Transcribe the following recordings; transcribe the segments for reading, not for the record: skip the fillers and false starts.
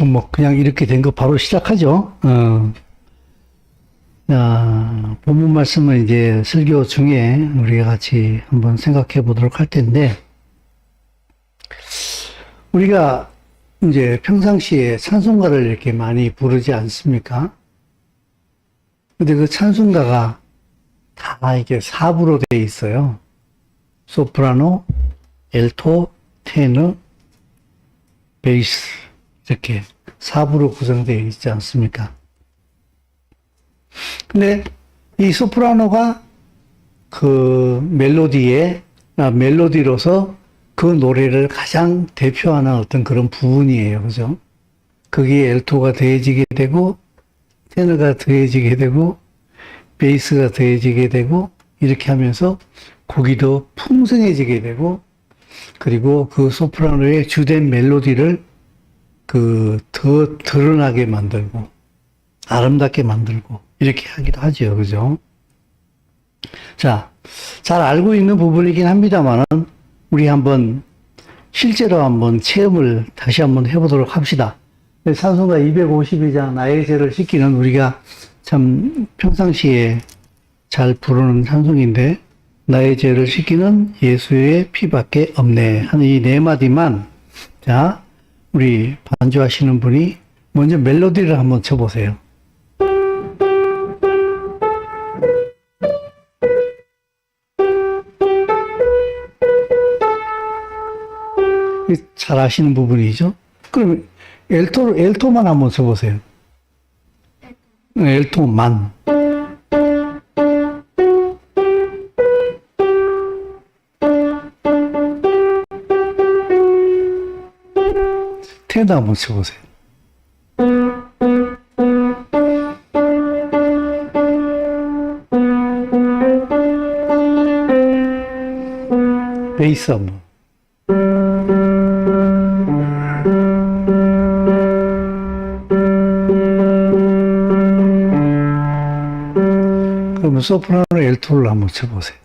뭐 그냥 이렇게 된 거 바로 시작하죠. 자, 본문 말씀은 이제 설교 중에 우리가 같이 한번 생각해 보도록 할 텐데, 우리가 이제 평상시에 찬송가를 이렇게 많이 부르지 않습니까? 근데 그 찬송가가 다 이게 4부로 되어 있어요. 소프라노, 엘토, 테너, 베이스, 이렇게 4부로 구성되어 있지 않습니까? 근데 이 소프라노가 그 멜로디로서 그 노래를 가장 대표하는 어떤 그런 부분이에요. 그죠? 거기에 엘토가 더해지게 되고, 테너가 더해지게 되고, 베이스가 더해지게 되고, 이렇게 하면서 곡이 더 풍성해지게 되고, 그리고 그 소프라노의 주된 멜로디를 더 드러나게 만들고, 아름답게 만들고, 이렇게 하기도 하죠. 그죠? 자, 잘 알고 있는 부분이긴 합니다만은, 우리 한번, 실제로 한번 체험을 다시 한번 해보도록 합시다. 찬송가 252장, 나의 죄를 씻기는 우리가 참 평상시에 잘 부르는 찬송인데, 나의 죄를 씻기는 예수의 피밖에 없네 하는 이 네 마디만, 자, 우리 반주하시는 분이 먼저 멜로디를 한번 쳐보세요. 잘 아시는 부분이죠? 그럼 엘토만 한번 쳐보세요. 엘토만. 테너 한번 쳐보세요. 베이스 한번. 그러면 소프라노 엘토를 한번 쳐보세요.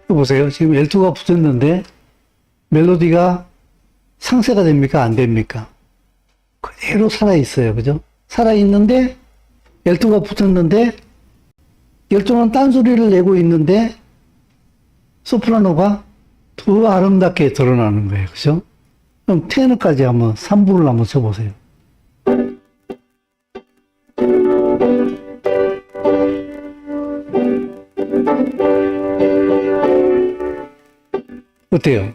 보세요. 지금 엘토가 붙었는데 멜로디가 상쇄가 됩니까? 안 됩니까? 그대로 살아있어요. 그죠? 살아있는데 엘토가 붙었는데 엘토는 딴소리를 내고 있는데 소프라노가 더 아름답게 드러나는 거예요. 그죠? 그럼 테너까지 한번 3부를 한번 쳐보세요. 어때요?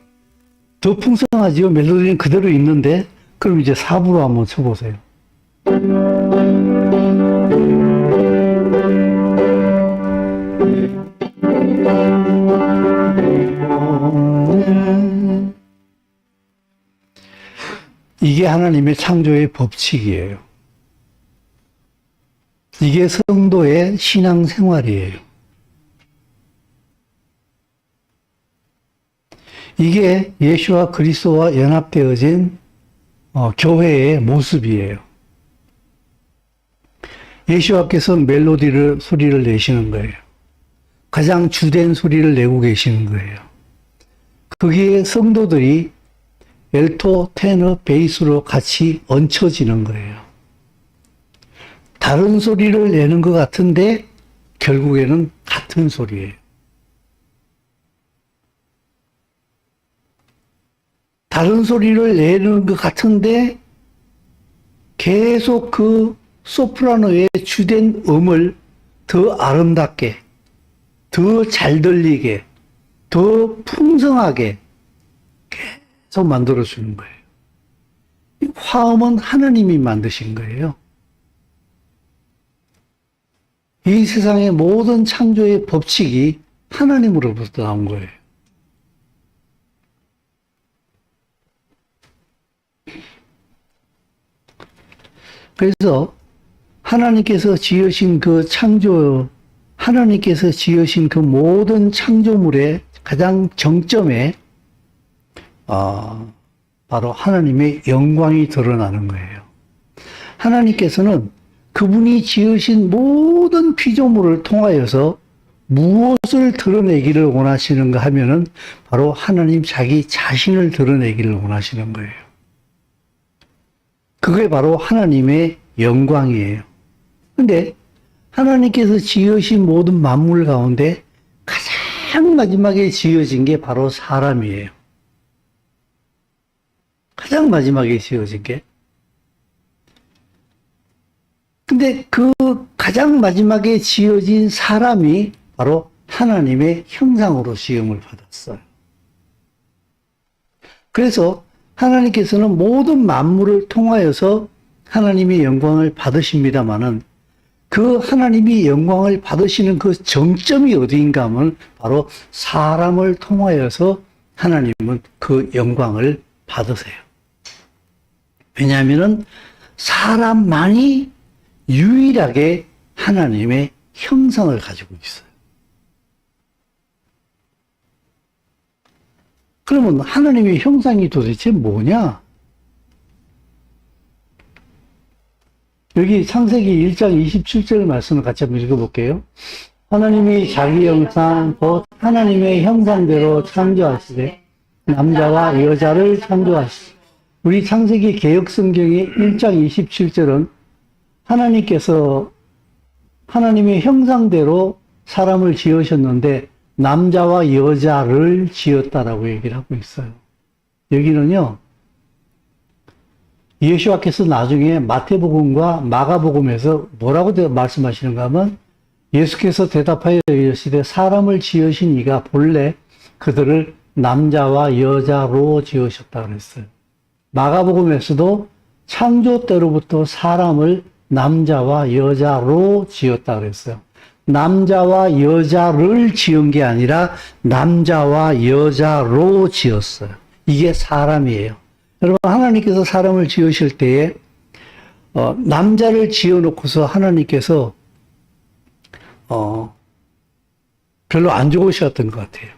더 풍성하지요? 멜로디는 그대로 있는데, 그럼 이제 4부로 한번 쳐보세요. 이게 하나님의 창조의 법칙이에요. 이게 성도의 신앙생활이에요. 이게 예수와 그리스도와 연합되어진 교회의 모습이에요. 예수와께서 소리를 내시는 거예요. 가장 주된 소리를 내고 계시는 거예요. 거기에 성도들이 엘토, 테너, 베이스로 같이 얹혀지는 거예요. 다른 소리를 내는 것 같은데 결국에는 같은 소리예요. 다른 소리를 내는 것 같은데 계속 그 소프라노의 주된 음을 더 아름답게, 더 잘 들리게, 더 풍성하게 계속 만들어주는 거예요. 화음은 하나님이 만드신 거예요. 이 세상의 모든 창조의 법칙이 하나님으로부터 나온 거예요. 그래서 하나님께서 지으신 하나님께서 지으신 그 모든 창조물의 가장 정점에 바로 하나님의 영광이 드러나는 거예요. 하나님께서는 그분이 지으신 모든 피조물을 통하여서 무엇을 드러내기를 원하시는가 하면은 바로 하나님 자기 자신을 드러내기를 원하시는 거예요. 그게 바로 하나님의 영광이에요. 근데 하나님께서 지으신 모든 만물 가운데 가장 마지막에 지어진 게 바로 사람이에요. 가장 마지막에 지어진 게. 근데 그 가장 마지막에 지어진 사람이 바로 하나님의 형상으로 지음을 받았어요. 그래서 하나님께서는 모든 만물을 통하여서 하나님의 영광을 받으십니다마는 그 하나님이 영광을 받으시는 그 정점이 어디인가 하면 바로 사람을 통하여서 하나님은 그 영광을 받으세요. 왜냐하면 사람만이 유일하게 하나님의 형상을 가지고 있어요. 그러면 하나님의 형상이 도대체 뭐냐? 여기 창세기 1장 27절 말씀을 같이 한번 읽어볼게요. 하나님이 자기 형상 곧 하나님의 형상대로 창조하시되 남자와 여자를 창조하시되. 우리 창세기 개역성경의 1장 27절은 하나님께서 하나님의 형상대로 사람을 지으셨는데 남자와 여자를 지었다라고 얘기를 하고 있어요. 여기는요, 예수와께서 나중에 마태복음과 마가복음에서 뭐라고 말씀하시는가 하면 예수께서 대답하여 이르시되 사람을 지으신 이가 본래 그들을 남자와 여자로 지으셨다 그랬어요. 마가복음에서도 창조 때로부터 사람을 남자와 여자로 지었다 그랬어요. 남자와 여자를 지은 게 아니라 남자와 여자로 지었어요. 이게 사람이에요. 여러분, 하나님께서 사람을 지으실 때에 남자를 지어놓고서 하나님께서 별로 안 좋으셨던 것 같아요.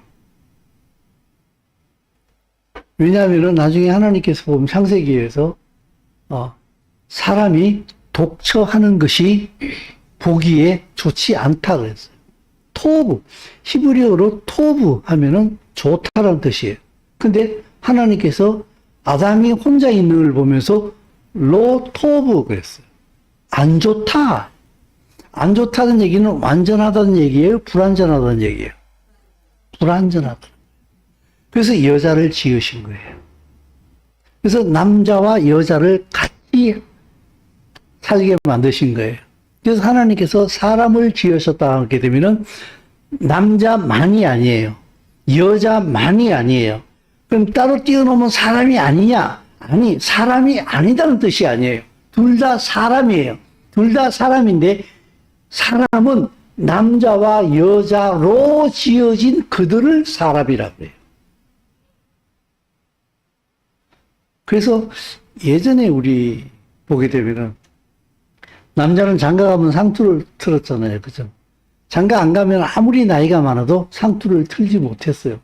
왜냐하면 나중에 하나님께서 보면 창세기에서 사람이 독처하는 것이 보기에 좋지 않다 그랬어요. 토브, 히브리어로 토브 하면은 좋다라는 뜻이에요. 근데 하나님께서 아담이 혼자 있는 걸 보면서 로 토브 그랬어요. 안 좋다. 안 좋다는 얘기는 완전하다는 얘기예요? 불완전하다는 얘기예요? 불완전하다. 그래서 여자를 지으신 거예요. 그래서 남자와 여자를 같이 살게 만드신 거예요. 그래서 하나님께서 사람을 지으셨다 하게 되면은 남자만이 아니에요. 여자만이 아니에요. 그럼 따로 띄워놓으면 사람이 아니냐? 아니, 사람이 아니다는 뜻이 아니에요. 둘 다 사람이에요. 둘 다 사람인데 사람은 남자와 여자로 지어진 그들을 사람이라고 해요. 그래서 예전에 우리 보게 되면은 남자는 장가 가면 상투를 틀었잖아요. 그죠? 장가 안 가면 아무리 나이가 많아도 상투를 틀지 못했어요.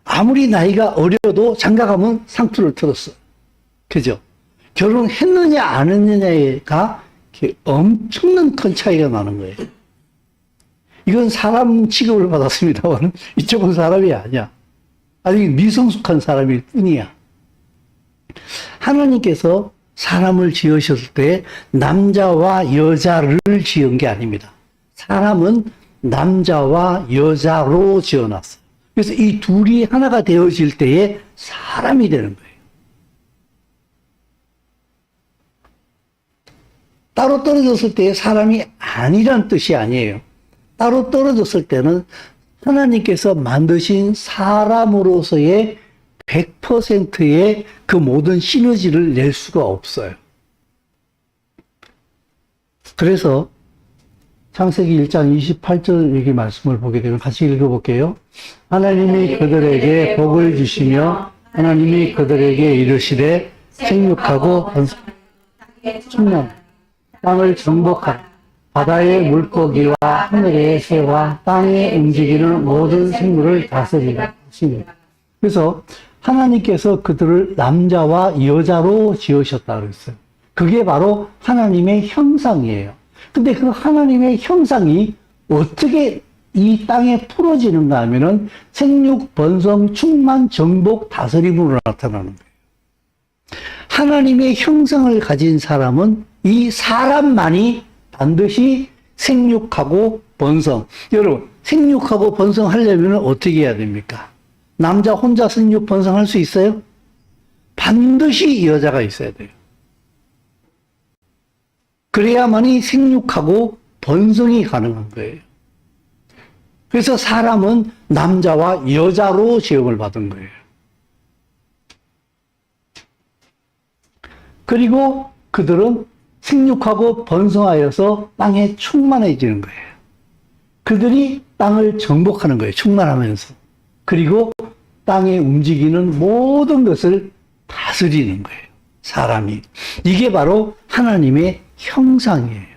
아무리 나이가 어려도 장가 가면 상투를 틀었어. 그죠? 결혼했느냐 안 했느냐가 엄청난 큰 차이가 나는 거예요. 이건 사람 취급을 받았습니다만 이쪽은 사람이 아니야. 아직 미성숙한 사람일 뿐이야. 하나님께서 사람을 지으셨을 때 남자와 여자를 지은 게 아닙니다. 사람은 남자와 여자로 지어놨어요. 그래서 이 둘이 하나가 되어질 때에 사람이 되는 거예요. 따로 떨어졌을 때 사람이 아니란 뜻이 아니에요. 따로 떨어졌을 때는 하나님께서 만드신 사람으로서의 100%의 그 모든 시너지를 낼 수가 없어요. 그래서 창세기 1장 28절 여기 말씀을 보게 되면 같이 읽어볼게요. 하나님이 그들에게 복을 주시며 하나님이 그들에게 이르시되 생육하고 충만 땅을 정복하라. 바다의 물고기와 하늘의 새와 땅에 움직이는 모든 생물을 다스리라. 그래서 하나님께서 그들을 남자와 여자로 지으셨다 그랬어요. 그게 바로 하나님의 형상이에요. 근데 그 하나님의 형상이 어떻게 이 땅에 풀어지는가 하면은 생육, 번성, 충만, 정복, 다스림으로 나타나는 거예요. 하나님의 형상을 가진 사람은 이 사람만이 반드시 생육하고 번성. 여러분, 생육하고 번성하려면 어떻게 해야 됩니까? 남자 혼자 생육, 번성할 수 있어요? 반드시 여자가 있어야 돼요. 그래야만이 생육하고 번성이 가능한 거예요. 그래서 사람은 남자와 여자로 지음을 받은 거예요. 그리고 그들은 생육하고 번성하여서 땅에 충만해지는 거예요. 그들이 땅을 정복하는 거예요. 충만하면서. 그리고 땅에 움직이는 모든 것을 다스리는 거예요. 사람이. 이게 바로 하나님의 형상이에요.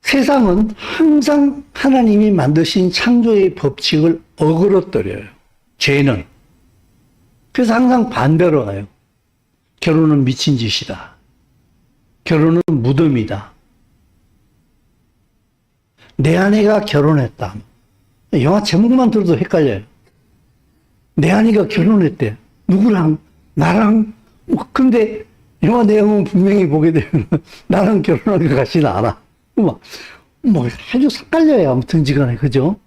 세상은 항상 하나님이 만드신 창조의 법칙을 어그러뜨려요. 죄는. 그래서 항상 반대로 가요. 결혼은 미친 짓이다. 결혼은 무덤이다. 내 아내가 결혼했다. 영화 제목만 들어도 헷갈려요. 내 아내가 결혼했대. 누구랑? 나랑? 근데 영화 내용은 분명히 보게 되면 나랑 결혼한 것 같지는 않아. 아주 헷갈려요. 아무튼 지간에. 그죠?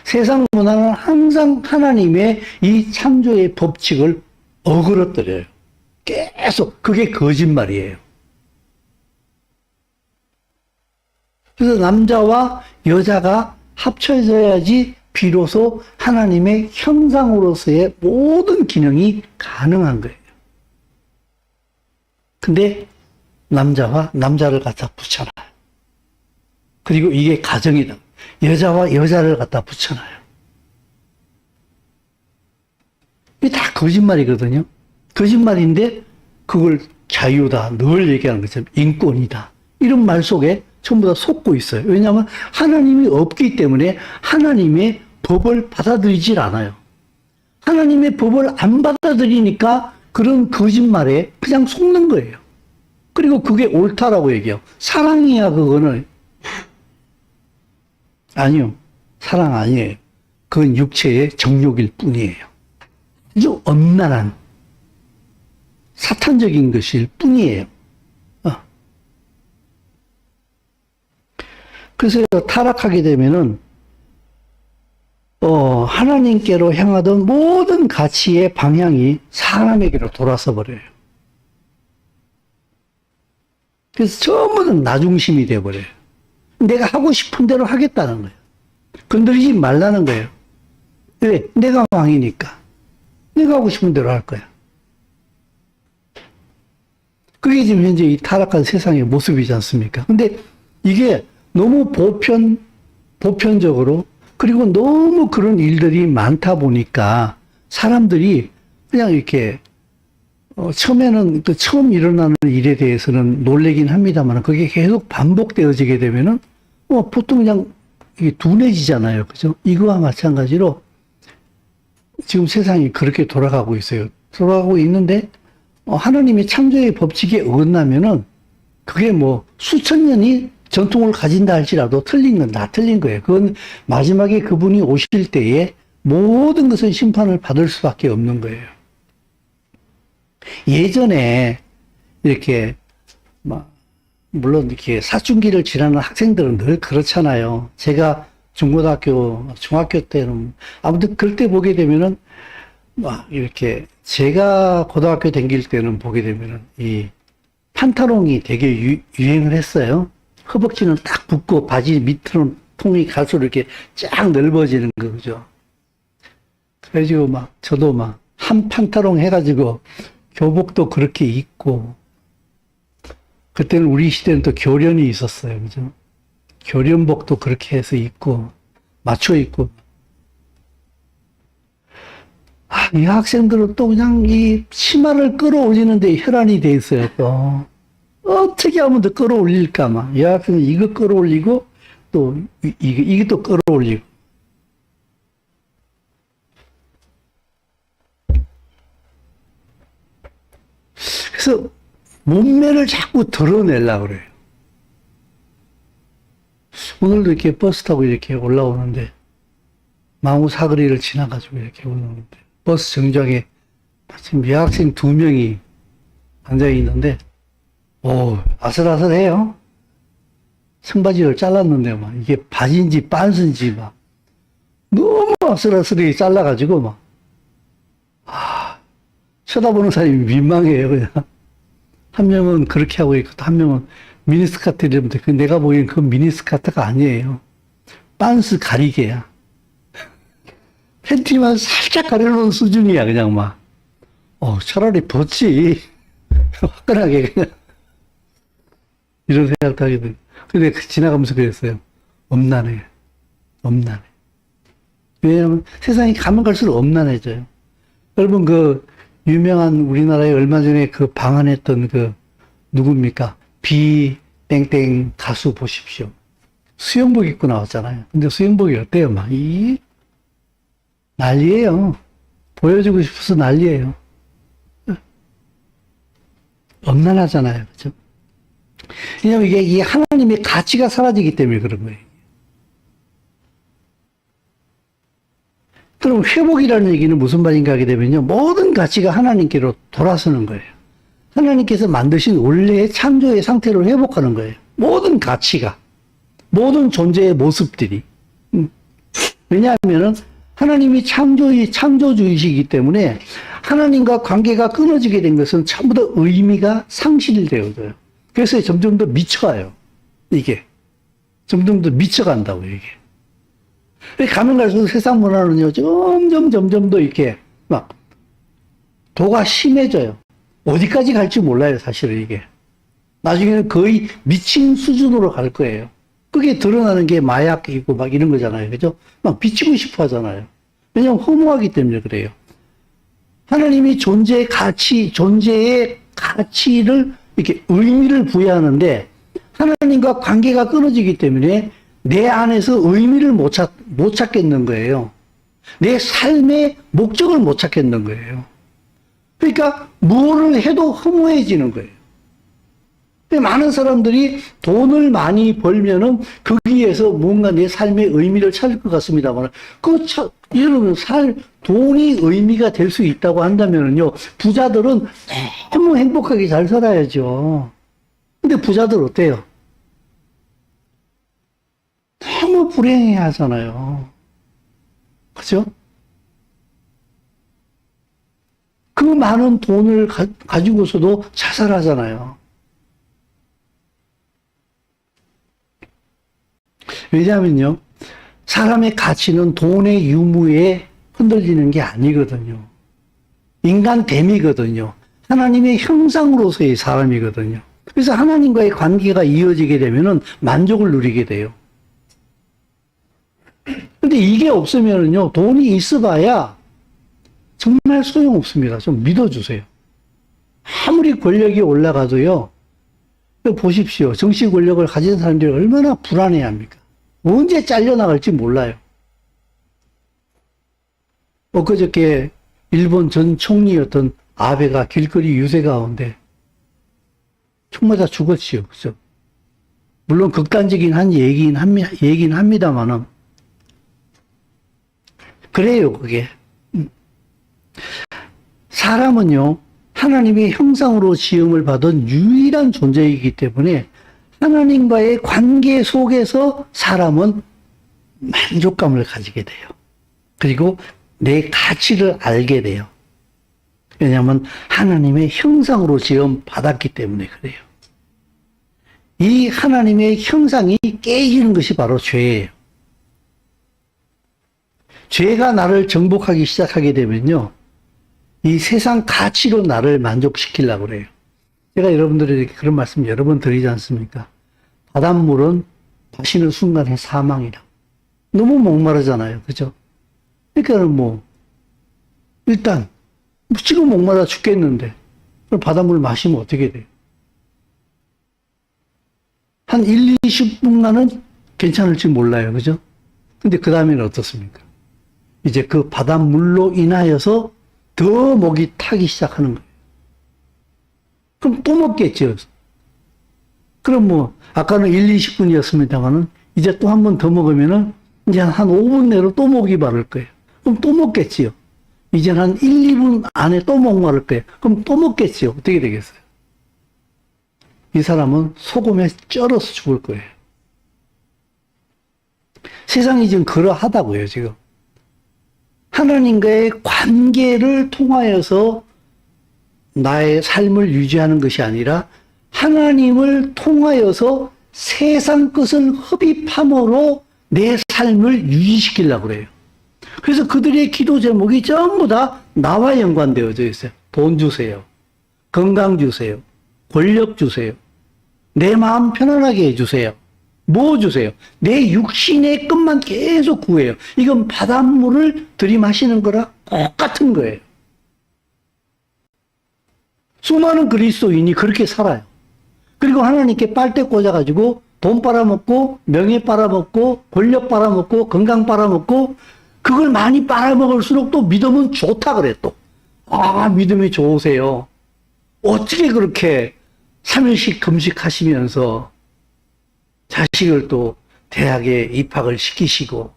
세상 문화는 항상 하나님의 이 창조의 법칙을 어그러뜨려요. 계속. 그게 거짓말이에요. 그래서 남자와 여자가 합쳐져야지 비로소 하나님의 형상으로서의 모든 기능이 가능한 거예요. 근데 남자와 남자를 갖다 붙여놔요. 그리고 이게 가정이다. 여자와 여자를 갖다 붙여놔요. 이게 다 거짓말이거든요. 거짓말인데 그걸 자유다. 늘 얘기하는 것처럼 인권이다. 이런 말 속에 전부 다 속고 있어요. 왜냐하면 하나님이 없기 때문에 하나님의 법을 받아들이질 않아요. 하나님의 법을 안 받아들이니까 그런 거짓말에 그냥 속는 거예요. 그리고 그게 옳다라고 얘기해요. 사랑이야 그거는. 아니요. 사랑 아니에요. 그건 육체의 정욕일 뿐이에요. 아주 엄난한 사탄적인 것일 뿐이에요. 그래서 타락하게 되면은 하나님께로 향하던 모든 가치의 방향이 사람에게로 돌아서 버려요. 그래서 전부 다 나중심이 돼버려요. 내가 하고 싶은 대로 하겠다는 거예요. 건드리지 말라는 거예요. 왜? 내가 왕이니까. 내가 하고 싶은 대로 할 거야. 그게 지금 현재 이 타락한 세상의 모습이지 않습니까? 근데 이게 너무 보편적으로 그리고 너무 그런 일들이 많다 보니까 사람들이 그냥 이렇게 처음에는 또 처음 일어나는 일에 대해서는 놀래긴 합니다만 그게 계속 반복되어지게 되면은 보통 그냥 이게 둔해지잖아요. 그죠? 이거와 마찬가지로 지금 세상이 그렇게 돌아가고 있어요. 돌아가고 있는데 하나님의 창조의 법칙에 어긋나면은 그게 뭐 수천 년이 전통을 가진다 할지라도 틀린 건 다 틀린 거예요. 그건 마지막에 그분이 오실 때에 모든 것은 심판을 받을 수밖에 없는 거예요. 예전에 이렇게 물론 이렇게 사춘기를 지나는 학생들은 늘 그렇잖아요. 제가 중고등학교, 중학교 때는 아무튼 그럴 때 보게 되면은 이렇게 제가 고등학교 다닐 때는 보게 되면은 이 판타롱이 되게 유행을 했어요. 허벅지는 딱 붙고 바지 밑으로 통이 갈수록 이렇게 쫙 넓어지는 거죠. 그래가지고 저도 한 판타롱 해가지고 교복도 그렇게 입고 그때는 우리 시대는 또 교련이 있었어요. 그죠? 교련복도 그렇게 해서 입고 맞춰 입고 이 학생들은 또 그냥 이 치마를 끌어올리는데 혈안이 돼 있어요. 또 어떻게 하면 더 끌어올릴까 이 학생은 이거 끌어올리고 또 이게 또 끌어올리고 그래서 몸매를 자꾸 드러내려고 그래요. 오늘도 이렇게 버스 타고 이렇게 올라오는데, 망우 사거리를 지나가지고 이렇게 올라오는데, 버스 정류장에 마침 여학생 2명이 앉아있는데, 아슬아슬해요. 청바지를 잘랐는데, 막, 이게 바지인지 빤스인지 막, 너무 아슬아슬하게 잘라가지고, 막, 쳐다보는 사람이 민망해요, 그냥. 한 명은 그렇게 하고 있고, 한 명은 미니스커트 이러는데, 내가 보기엔 그 미니스커트가 아니에요. 빤스 가리개야. 팬티만 살짝 가려놓은 수준이야, 그냥 막. 차라리 벗지. 화끈하게, 그냥. 이런 생각도 하게 돼. 근데 지나가면서 그랬어요. 엄난해. 엄난해. 왜냐하면 세상이 가면 갈수록 엄난해져요. 여러분, 유명한 우리나라에 얼마 전에 방한했던 누굽니까? 땡땡 가수 보십시오. 수영복 입고 나왔잖아요. 근데 수영복이 어때요? 막, 난리예요. 보여주고 싶어서 난리예요. 엄난하잖아요. 그죠? 왜냐면 이게 하나님의 가치가 사라지기 때문에 그런 거예요. 그럼 회복이라는 얘기는 무슨 말인가 하게 되면요. 모든 가치가 하나님께로 돌아서는 거예요. 하나님께서 만드신 원래의 창조의 상태로 회복하는 거예요. 모든 가치가. 모든 존재의 모습들이. 왜냐하면은 하나님이 창조주이시기 때문에 하나님과 관계가 끊어지게 된 것은 전부 다 의미가 상실되어져요. 그래서 점점 더 미쳐가요. 이게. 점점 더 미쳐간다고요, 이게. 가면 갈수록 세상 문화는요, 점점 더 이렇게 막 도가 심해져요. 어디까지 갈지 몰라요, 사실은 이게. 나중에는 거의 미친 수준으로 갈 거예요. 그게 드러나는 게 마약이고 막 이런 거잖아요. 그죠? 막 미치고 싶어 하잖아요. 왜냐하면 허무하기 때문에 그래요. 하나님이 존재의 가치를 이렇게 의미를 부여하는데 하나님과 관계가 끊어지기 때문에 내 안에서 의미를 못 찾겠는 거예요. 내 삶의 목적을 못 찾겠는 거예요. 그러니까 무엇을 해도 허무해지는 거예요. 많은 사람들이 돈을 많이 벌면은 거기에서 뭔가 내 삶의 의미를 찾을 것 같습니다만, 여러분, 돈이 의미가 될 수 있다고 한다면요, 부자들은 너무 행복하게 잘 살아야죠. 근데 부자들 어때요? 너무 불행해 하잖아요. 그죠? 그 많은 돈을 가지고서도 자살하잖아요. 왜냐하면요, 사람의 가치는 돈의 유무에 흔들리는 게 아니거든요. 인간됨이거든요. 하나님의 형상으로서의 사람이거든요. 그래서 하나님과의 관계가 이어지게 되면은 만족을 누리게 돼요. 근데 이게 없으면은요, 돈이 있어봐야 정말 소용없습니다. 좀 믿어주세요. 아무리 권력이 올라가도요, 보십시오. 정치 권력을 가진 사람들이 얼마나 불안해 합니까? 언제 잘려나갈지 몰라요. 엊그저께 일본 전 총리였던 아베가 길거리 유세 가운데 총 맞아 죽었지요. 그죠? 물론 극단적인 얘기긴 합니다만은 그래요, 그게. 사람은요, 하나님의 형상으로 지음을 받은 유일한 존재이기 때문에 하나님과의 관계 속에서 사람은 만족감을 가지게 돼요. 그리고 내 가치를 알게 돼요. 왜냐하면 하나님의 형상으로 지음 받았기 때문에 그래요. 이 하나님의 형상이 깨지는 것이 바로 죄예요. 죄가 나를 정복하기 시작하게 되면요, 이 세상 가치로 나를 만족시키려고 그래요. 제가 여러분들에게 그런 말씀 여러 번 드리지 않습니까? 바닷물은 마시는 순간에 사망이라. 너무 목마르잖아요. 그죠? 그러니까 일단, 지금 목마르다 죽겠는데, 그럼 바닷물 마시면 어떻게 돼요? 한 1, 20분간은 괜찮을지 몰라요. 그죠? 근데 그 다음에는 어떻습니까? 이제 그 바닷물로 인하여서 더 목이 타기 시작하는 거예요. 그럼 또 먹겠죠. 그럼 뭐, 아까는 1, 20분이었습니다만은, 이제 또 한 번 더 먹으면은, 이제 한 5분 내로 또 목이 마를 거예요. 그럼 또 먹겠지요. 이제 한 1, 2분 안에 또 목 마를 거예요. 그럼 또 먹겠지요. 어떻게 되겠어요? 이 사람은 소금에 쩔어서 죽을 거예요. 세상이 지금 그러하다고요, 지금. 하나님과의 관계를 통하여서 나의 삶을 유지하는 것이 아니라 하나님을 통하여서 세상 것을 흡입함으로 내 삶을 유지시키려고 그래요. 그래서 그들의 기도 제목이 전부 다 나와 연관되어져 있어요. 돈 주세요. 건강 주세요. 권력 주세요. 내 마음 편안하게 해주세요. 뭐 주세요? 내 육신의 것만 계속 구해요. 이건 바닷물을 들이마시는 거랑 똑같은 거예요. 수많은 그리스도인이 그렇게 살아요. 그리고 하나님께 빨대 꽂아가지고 돈 빨아먹고 명예 빨아먹고 권력 빨아먹고 건강 빨아먹고 그걸 많이 빨아먹을수록 또 믿음은 좋다 그래 또. 아, 믿음이 좋으세요. 어떻게 그렇게 3일씩 금식하시면서 자식을 또 대학에 입학을 시키시고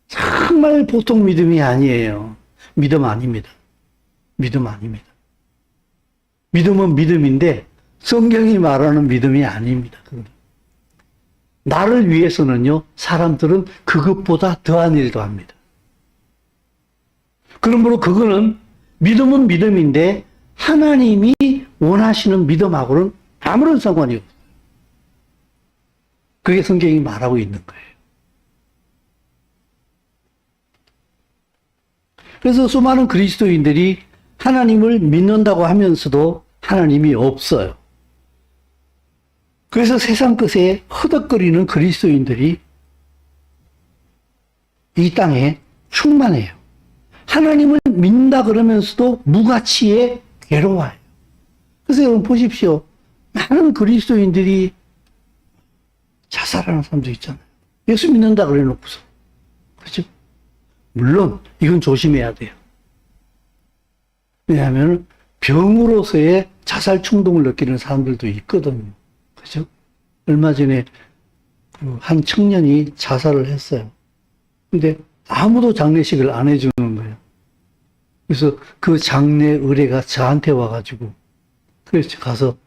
정말 보통 믿음이 아니에요. 믿음 아닙니다. 믿음 아닙니다. 믿음은 믿음인데 성경이 말하는 믿음이 아닙니다. 나를 위해서는요, 사람들은 그것보다 더한 일도 합니다. 그러므로 그거는 믿음은 믿음인데 하나님이 원하시는 믿음하고는 아무런 상관이 없어요. 그게 성경이 말하고 있는 거예요. 그래서 수많은 그리스도인들이 하나님을 믿는다고 하면서도 하나님이 없어요. 그래서 세상 것에 허덕거리는 그리스도인들이 이 땅에 충만해요. 하나님을 믿는다 그러면서도 무가치에 괴로워요. 그래서 여러분 보십시오. 많은 그리스도인들이 자살하는 사람도 있잖아요. 예수 믿는다 그래 놓고서. 그렇죠? 물론 이건 조심해야 돼요. 왜냐하면 병으로서의 자살 충동을 느끼는 사람들도 있거든요. 그죠? 얼마 전에 한 청년이 자살을 했어요. 근데 아무도 장례식을 안 해주는 거예요. 그래서 그 장례 의뢰가 저한테 와가지고, 그래서 가서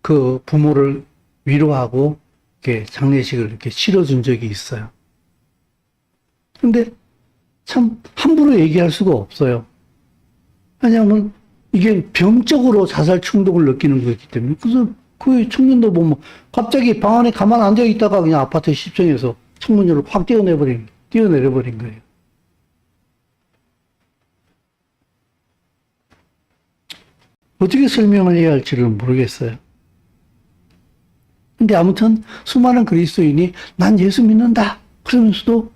그 부모를 위로하고, 이렇게 장례식을 이렇게 치러준 적이 있어요. 근데 참 함부로 얘기할 수가 없어요. 왜냐하면 이게 병적으로 자살 충동을 느끼는 거기 때문에. 그래서 그 청년도 보면 갑자기 방 안에 가만 앉아 있다가 그냥 아파트 10층에서 창문으로 확 뛰어내려버린 거예요. 어떻게 설명을 해야 할지를 모르겠어요. 근데 아무튼 수많은 그리스도인이 난 예수 믿는다 그러면서도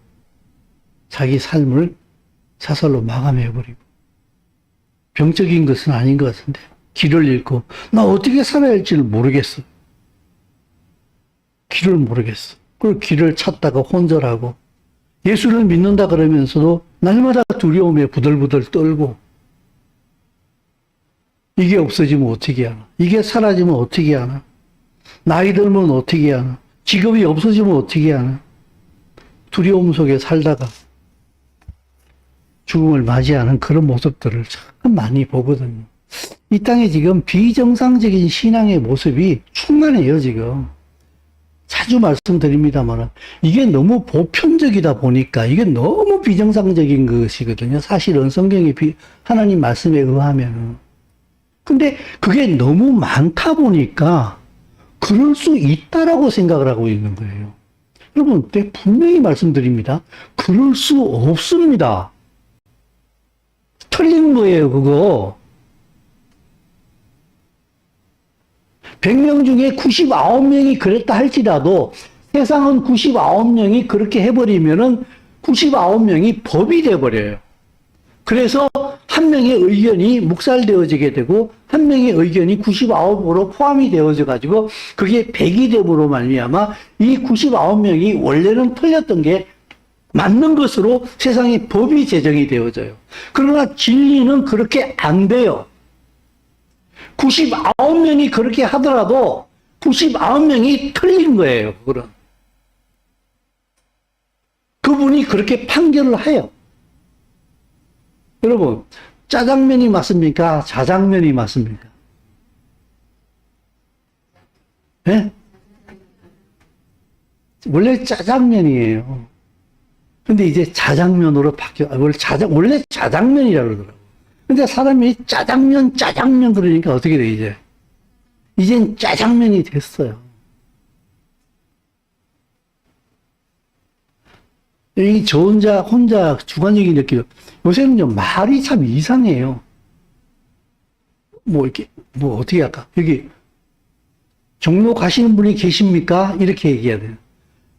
자기 삶을 자살로 마감해버리고 병적인 것은 아닌 것 같은데 길을 잃고 나 어떻게 살아야 할지를 모르겠어. 길을 모르겠어. 그리고 길을 찾다가 혼절하고 예수를 믿는다 그러면서도 날마다 두려움에 부들부들 떨고 이게 없어지면 어떻게 하나? 이게 사라지면 어떻게 하나? 나이 들면 어떻게 하나? 직업이 없어지면 어떻게 하나? 두려움 속에 살다가 죽음을 맞이하는 그런 모습들을 참 많이 보거든요. 이 땅에 지금 비정상적인 신앙의 모습이 충만해요, 지금. 자주 말씀드립니다만, 이게 너무 보편적이다 보니까 이게 너무 비정상적인 것이거든요. 사실은 성경의 하나님 말씀에 의하면은. 근데 그게 너무 많다 보니까 그럴 수 있다라고 생각을 하고 있는 거예요. 여러분, 분명히 말씀드립니다. 그럴 수 없습니다. 틀린 거예요, 그거. 100명 중에 99명이 그랬다 할지라도 세상은 99명이 그렇게 해버리면은 99명이 법이 돼버려요. 그래서 한 명의 의견이 묵살되어지게 되고 한 명의 의견이 99으로 포함이 되어져 가지고 그게 100이 됨으로 말미암아 이 99명이 원래는 틀렸던 게 맞는 것으로 세상에 법이 제정이 되어져요. 그러나 진리는 그렇게 안 돼요. 99명이 그렇게 하더라도 99명이 틀린 거예요, 그거는. 그분이 그렇게 판결을 해요. 여러분, 짜장면이 맞습니까? 자장면이 맞습니까? 예? 원래 짜장면이에요. 근데 이제 자장면으로 원래 자장면이라고 그러더라고요. 근데 사람이 짜장면 그러니까 어떻게 돼, 이제? 이젠 짜장면이 됐어요. 이 저 혼자 주관적인 느낌. 요새는요, 말이 참 이상해요. 어떻게 할까? 여기, 종로 가시는 분이 계십니까? 이렇게 얘기해야 돼요.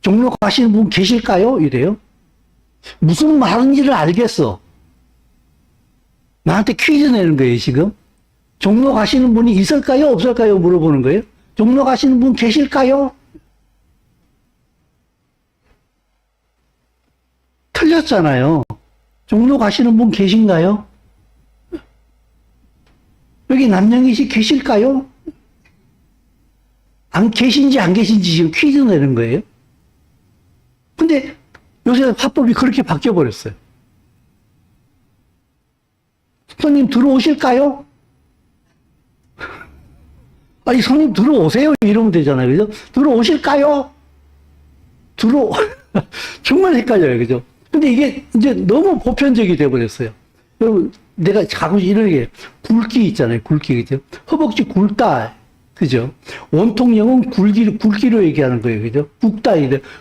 종로 가시는 분 계실까요? 이래요. 무슨 말인지를 알겠어. 나한테 퀴즈 내는 거예요, 지금. 종로 가시는 분이 있을까요? 없을까요? 물어보는 거예요. 종로 가시는 분 계실까요? 틀렸잖아요. 종로 가시는 분 계신가요? 여기 남양희씨 계실까요? 안 계신지 지금 퀴즈 내는 거예요. 근데 요새 화법이 그렇게 바뀌어버렸어요. 손님 들어오실까요? 아니, 손님 들어오세요. 이러면 되잖아요. 그죠? 들어오실까요? 정말 헷갈려요. 그죠? 근데 이게 이제 너무 보편적이 돼버렸어요. 여러분, 내가 가끔씩 이런 게, 굵기 있잖아요. 굵기, 그죠? 허벅지 굵다. 그죠? 원통령은 굵기로 얘기하는 거예요. 그죠? 굵다.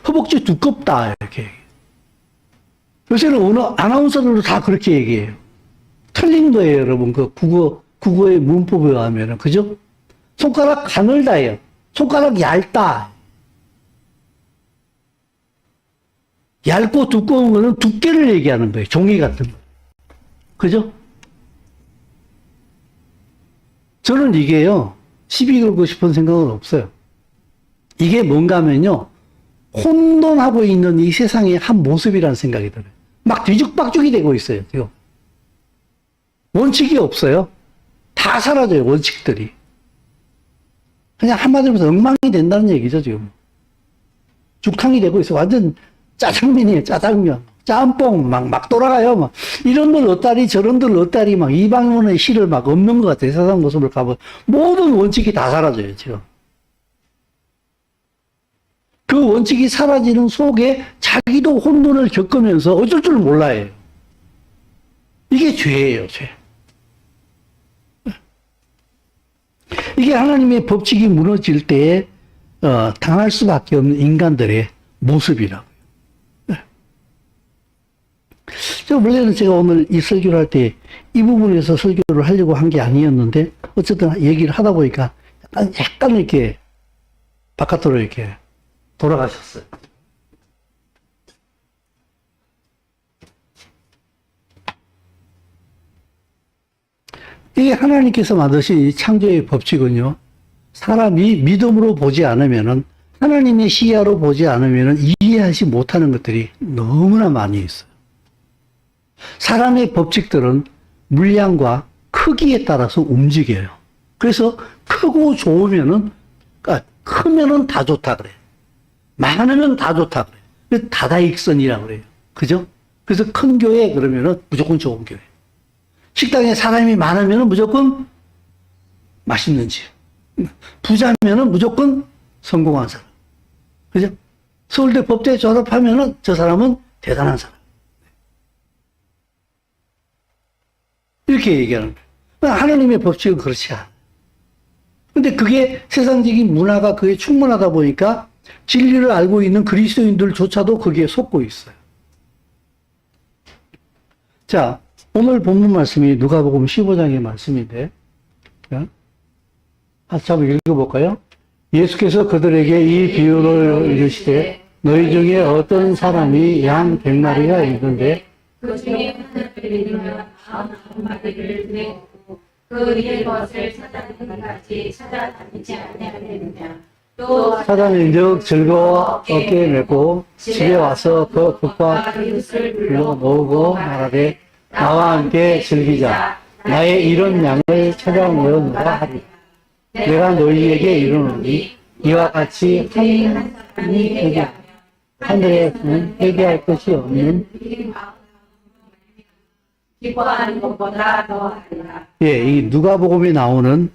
허벅지 두껍다. 이렇게. 요새는 아나운서들도 다 그렇게 얘기해요. 틀린 거예요, 여러분. 그 국어의 문법에 의하면은. 그죠? 손가락 가늘다예요. 손가락 얇다. 얇고 두꺼운 거는 두께를 얘기하는 거예요. 종이 같은 거. 그죠? 저는 이게요, 시비 걸고 싶은 생각은 없어요. 이게 뭔가 하면요, 혼돈하고 있는 이 세상의 한 모습이라는 생각이 들어요. 막 뒤죽박죽이 되고 있어요, 지금. 원칙이 없어요. 다 사라져요, 원칙들이. 그냥 한마디로 해서 엉망이 된다는 얘기죠, 지금. 죽탕이 되고 있어요. 완전 짜장면이에요, 짜장면. 짬뽕, 막 돌아가요, 막. 이런들 어따리, 저런들 어따리, 막 이방원의 실을 막 없는 것 같아요. 세상 모습을 가보면. 모든 원칙이 다 사라져요, 지금. 그 원칙이 사라지는 속에 자기도 혼돈을 겪으면서 어쩔 줄 몰라요. 이게 죄예요, 죄. 이게 하나님의 법칙이 무너질 때에 당할 수밖에 없는 인간들의 모습이라고요. 원래는 제가 오늘 이 설교를 할 때 이 부분에서 설교를 하려고 한 게 아니었는데 어쨌든 얘기를 하다 보니까 약간 이렇게 바깥으로 이렇게 돌아가셨어요. 이게 하나님께서 만드신 이 창조의 법칙은요, 사람이 믿음으로 보지 않으면은, 하나님의 시야로 보지 않으면은 이해하지 못하는 것들이 너무나 많이 있어요. 사람의 법칙들은 물량과 크기에 따라서 움직여요. 그래서 크고 좋으면은, 그러니까 크면은 다 좋다 그래요. 많으면 다 좋다 그래요. 그래서 다다익선이라고 그래요. 그죠? 그래서 큰 교회 그러면은 무조건 좋은 교회. 식당에 사람이 많으면 무조건 맛있는 집. 부자면은 무조건 성공한 사람. 그죠? 서울대 법대 졸업하면은 저 사람은 대단한 사람. 이렇게 얘기하는 거예요. 하나님의 법칙은 그렇지 않아요. 근데 그게 세상적인 문화가 그게 충분하다 보니까 진리를 알고 있는 그리스도인들조차도 거기에 속고 있어요. 자, 오늘 본문 말씀이 누가복음 15장의 말씀인데, 한번 읽어볼까요? 예수께서 그들에게 이 비유를 이르시되 너희 중에 어떤 사람이 양 100마리가 있는데 그 중에 하나를 잃으면 99마리를 내고 그 잃은 것을 찾아내는 같이 찾아다니지 아니하느냐. 또 찾아낸즉 즐거워 어깨에 메고 집에 와서 그 북과 이웃을 불러 모으고 말하되 나와 함께 즐기자. 나의 이런 양을 찾아내어노라 하리. 내가 너희에게 이르노니 이와 같이 한 사람이 회개하며 하늘에서는 회개할 것이 없는 기뻐하는 것보다 더하리라. 예, 이 누가복음에 나오는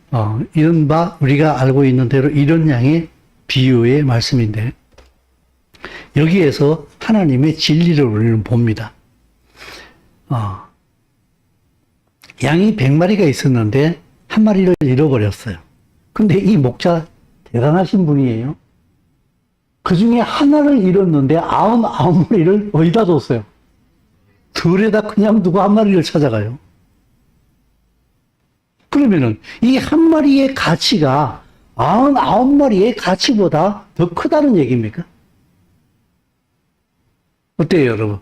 이른바 우리가 알고 있는 대로 이런 양의 비유의 말씀인데 여기에서 하나님의 진리를 우리는 봅니다. 양이 100마리가 있었는데 한 마리를 잃어버렸어요. 근데 이 목자 대단하신 분이에요. 그 중에 하나를 잃었는데 99마리를 어디다 뒀어요? 들에다 그냥 두고 한 마리를 찾아가요. 그러면은 이 한 마리의 가치가 99마리의 가치보다 더 크다는 얘기입니까? 어때요, 여러분?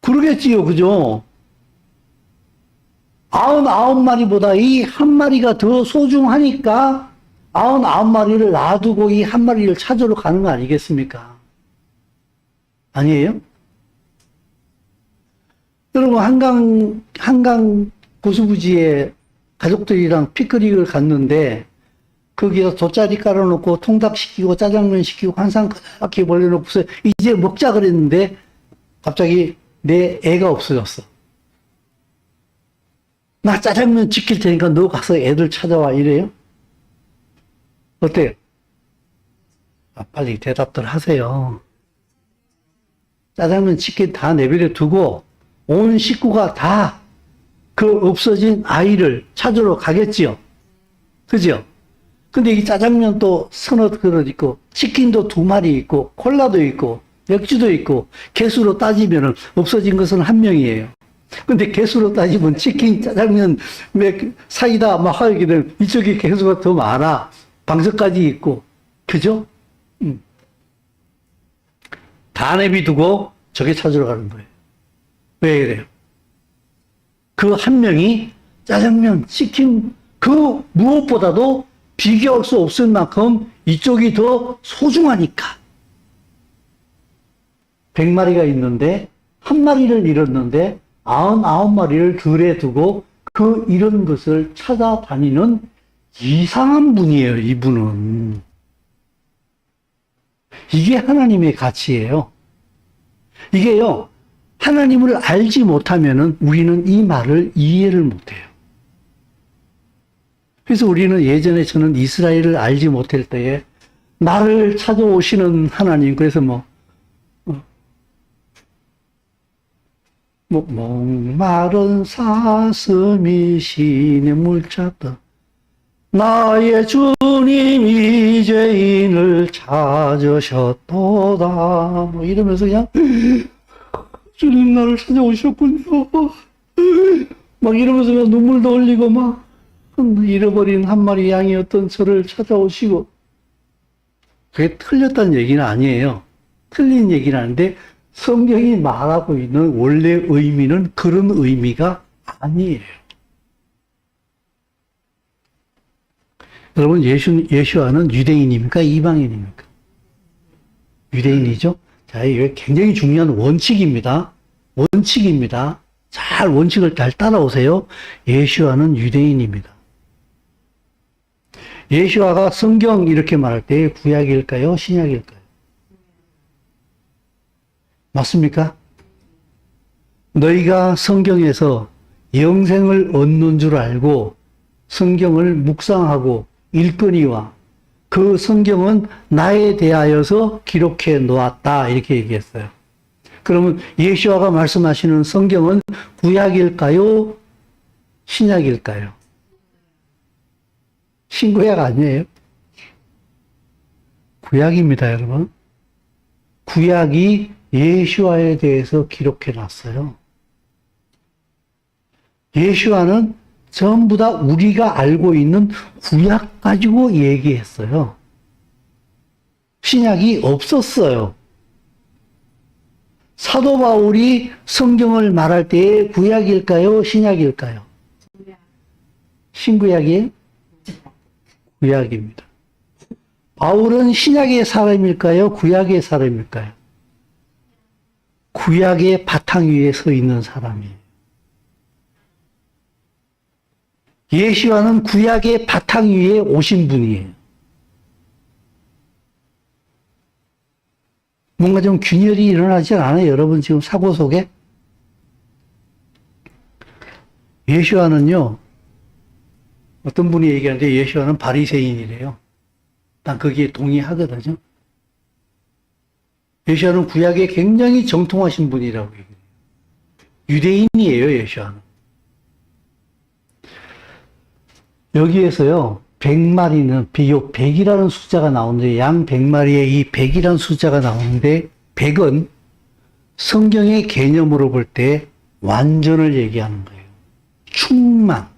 그러겠지요, 그죠? 99마리보다 이 한 마리가 더 소중하니까 99마리를 놔두고 이 한 마리를 찾으러 가는 거 아니겠습니까? 아니에요? 여러분, 한강 고수부지에 가족들이랑 피크닉을 갔는데, 거기서 돗자리 깔아놓고 통닭 시키고 짜장면 시키고 한상 그렇게 벌려놓고서 이제 먹자 그랬는데, 갑자기 내 애가 없어졌어. 나 짜장면 지킬 테니까 너 가서 애들 찾아와 이래요? 어때요? 빨리 대답들 하세요. 짜장면 치킨 다 내버려 두고 온 식구가 다 그 없어진 아이를 찾으러 가겠지요. 그죠? 근데 이 짜장면도 서너 그릇 있고 치킨도 2마리 있고 콜라도 있고 맥주도 있고 개수로 따지면 없어진 것은 한 명이에요. 근데 개수로 따지면 치킨, 짜장면, 사이다 막 하게 되면 이쪽에 개수가 더 많아. 방석까지 있고. 그죠? 다 내비두고 저게 찾으러 가는 거예요. 왜 이래요? 그 한 명이 짜장면, 치킨, 그 무엇보다도 비교할 수 없을 만큼 이쪽이 더 소중하니까. 100마리가 있는데 한 마리를 잃었는데 99마리를 들에 두고 그 잃은 것을 찾아다니는 이상한 분이에요, 이분은. 이게 하나님의 가치예요. 이게요, 하나님을 알지 못하면은 우리는 이 말을 이해를 못해요. 그래서 우리는 예전에 저는 이스라엘을 알지 못할 때에 나를 찾아오시는 하나님, 그래서 목마른 사슴이 시내 물찾다 나의 주님 이제인을 찾으셨도다 이러면서 그냥 주님 나를 찾아오셨군요 막 이러면서 그냥 눈물도 흘리고 막 잃어버린 한 마리 양이었던 저를 찾아오시고 그게 틀렸다는 얘기는 아니에요. 틀린 얘기는 아닌데 성경이 말하고 있는 원래 의미는 그런 의미가 아니에요. 여러분, 예수와는 유대인입니까? 이방인입니까? 유대인이죠? 자, 이게 굉장히 중요한 원칙입니다. 원칙입니다. 잘 원칙을 잘 따라오세요. 예수와는 유대인입니다. 예수와가 성경 이렇게 말할 때 구약일까요? 신약일까요? 맞습니까? 너희가 성경에서 영생을 얻는 줄 알고 성경을 묵상하고 읽거니와 그 성경은 나에 대하여서 기록해 놓았다 이렇게 얘기했어요. 그러면 예수와가 말씀하시는 성경은 구약일까요? 신약일까요? 신구약 아니에요? 구약입니다, 여러분. 구약이 예수와에 대해서 기록해 놨어요. 예수와는 전부 다 우리가 알고 있는 구약 가지고 얘기했어요. 신약이 없었어요. 사도 바울이 성경을 말할 때 구약일까요? 신약일까요? 신구약이에요? 구약입니다. 바울은 신약의 사람일까요? 구약의 사람일까요? 구약의 바탕 위에 서 있는 사람이에요. 예시와는 구약의 바탕 위에 오신 분이에요. 뭔가 좀 균열이 일어나지 않아요? 여러분 지금 사고 속에? 예시와는요, 어떤 분이 얘기하는데 예시와는 바리새인이래요. 난 거기에 동의하거든요. 예시와는 구약에 굉장히 정통하신 분이라고 얘기해요. 유대인이에요, 예시와는. 여기에서요, 100마리는, 비교 100이라는 숫자가 나오는데, 양 100마리에 이 100이라는 숫자가 나오는데, 100은 성경의 개념으로 볼 때 완전을 얘기하는 거예요. 충만.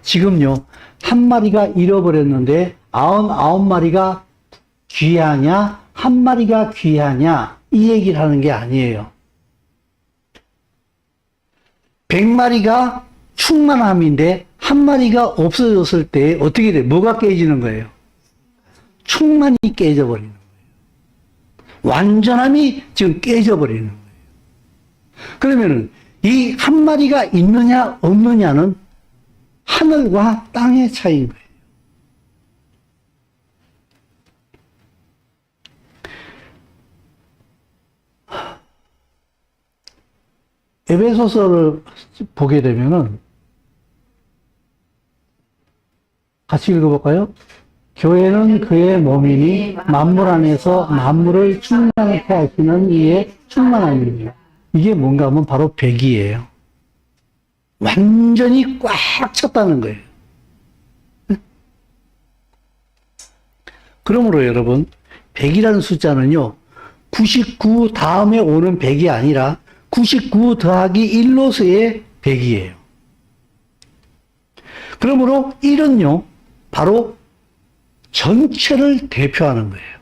지금요, 한 마리가 잃어버렸는데, 99마리가 귀하냐, 한 마리가 귀하냐, 이 얘기를 하는 게 아니에요. 100마리가 충만함인데, 한 마리가 없어졌을 때 어떻게 돼? 뭐가 깨지는 거예요? 충만이 깨져버리는 거예요. 완전함이 지금 깨져버리는 거예요. 그러면은 이 한 마리가 있느냐 없느냐는 하늘과 땅의 차이인 거예요. 에베소서를 보게 되면은 같이 읽어볼까요? 교회는 그의 몸이니 만물 안에서 만물을 충만하게 하시는 이의 충만함입니다. 이게 뭔가 하면 바로 100이에요. 완전히 꽉 찼다는 거예요. 그러므로 여러분, 100이라는 숫자는요, 99 다음에 오는 100이 아니라 99 더하기 1로서의 100이에요. 그러므로 1은요, 바로 전체를 대표하는 거예요.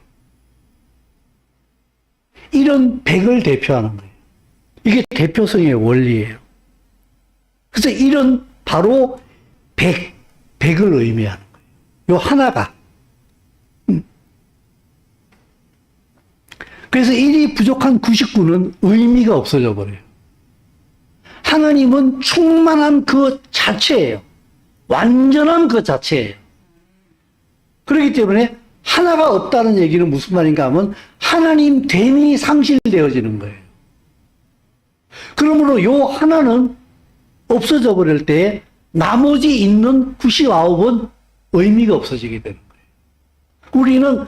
1은 100을 대표하는 거예요. 이게 대표성의 원리예요. 그래서 1은 바로 100을 의미하는 거예요. 요 하나가. 그래서 1이 부족한 99는 의미가 없어져 버려요. 하나님은 충만한 그 자체예요. 완전한 그 자체예요. 그렇기 때문에 하나가 없다는 얘기는 무슨 말인가 하면 하나님 됨이 상실되어지는 거예요. 그러므로 요 하나는 없어져 버릴 때 나머지 있는 99은 의미가 없어지게 되는 거예요. 우리는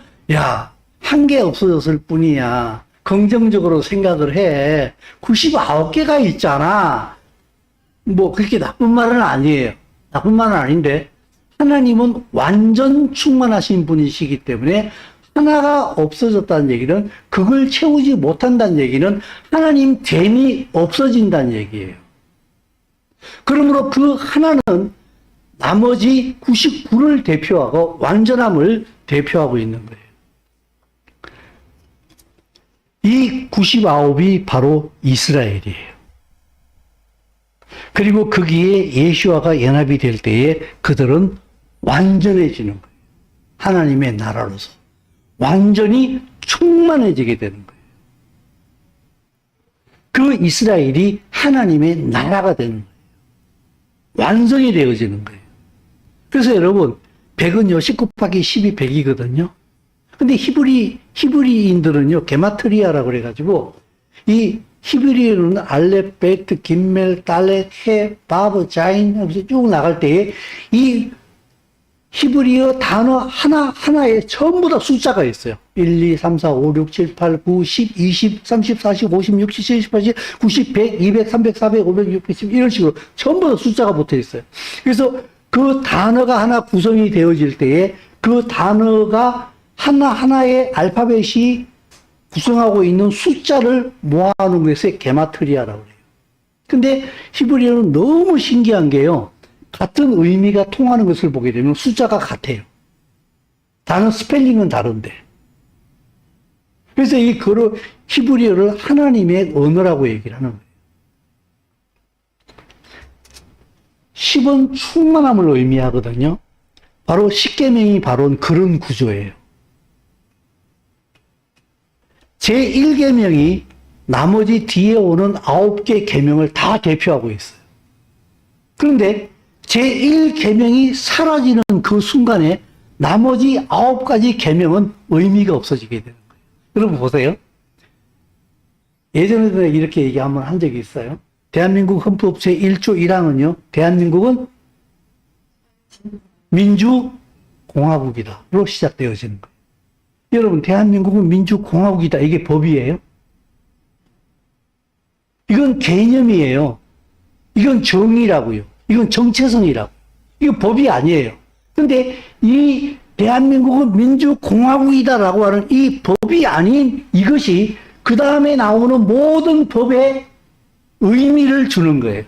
한 개 없어졌을 뿐이야. 긍정적으로 생각을 해. 99개가 있잖아. 뭐 그렇게 나쁜 말은 아니에요. 나쁜 말은 아닌데 하나님은 완전 충만하신 분이시기 때문에 하나가 없어졌다는 얘기는 그걸 채우지 못한다는 얘기는 하나님 됨이 없어진다는 얘기예요. 그러므로 그 하나는 나머지 99를 대표하고 완전함을 대표하고 있는 거예요. 이 99이 바로 이스라엘이에요. 그리고 거기에 예수와가 연합이 될 때에 그들은 완전해지는 거예요. 하나님의 나라로서. 완전히 충만해지게 되는 거예요. 그 이스라엘이 하나님의 나라가 되는 거예요. 완성이 되어지는 거예요. 그래서 여러분, 100은요, 10 곱하기 10이 100이거든요. 근데 히브리인들은요, 게마트리아라고 그래가지고, 이 히브리어는 알렙, 베트, 김멜, 달렛, 해, 바브, 자인 하면서 쭉 나갈 때에 이 히브리어 단어 하나에 전부 다 숫자가 있어요. 1, 2, 3, 4, 5, 6, 7, 8, 9, 10, 20, 30, 40, 50, 60, 70, 80, 90, 100, 200, 300, 400, 500, 600, 10 이런 식으로 전부 다 숫자가 붙어 있어요. 그래서 그 단어가 하나 구성이 되어질 때에 그 단어가 하나하나의 알파벳이 구성하고 있는 숫자를 모아놓은 것에 게마트리아라고 해요. 근데 히브리어는 너무 신기한 게요. 같은 의미가 통하는 것을 보게 되면 숫자가 같아요. 다른 스펠링은 다른데. 그래서 이 히브리어를 하나님의 언어라고 얘기를 하는 거예요. 10은 충만함을 의미하거든요. 바로 십계명이 바로 그런 구조예요. 제1계명이 나머지 뒤에 오는 9개 계명을 다 대표하고 있어요. 그런데 제1계명이 사라지는 그 순간에 나머지 9가지 계명은 의미가 없어지게 되는 거예요. 여러분 보세요. 예전에도 이렇게 얘기 한번 한 적이 있어요. 대한민국 헌법 제1조 1항은요. 대한민국은 민주공화국이다로 시작되어지는 거예요. 여러분 대한민국은 민주공화국이다. 이게 법이에요? 이건 개념이에요. 이건 정의라고요. 이건 정체성이라고. 이거 법이 아니에요. 근데 이 대한민국은 민주공화국이다라고 하는 이 법이 아닌 이것이 그 다음에 나오는 모든 법에 의미를 주는 거예요.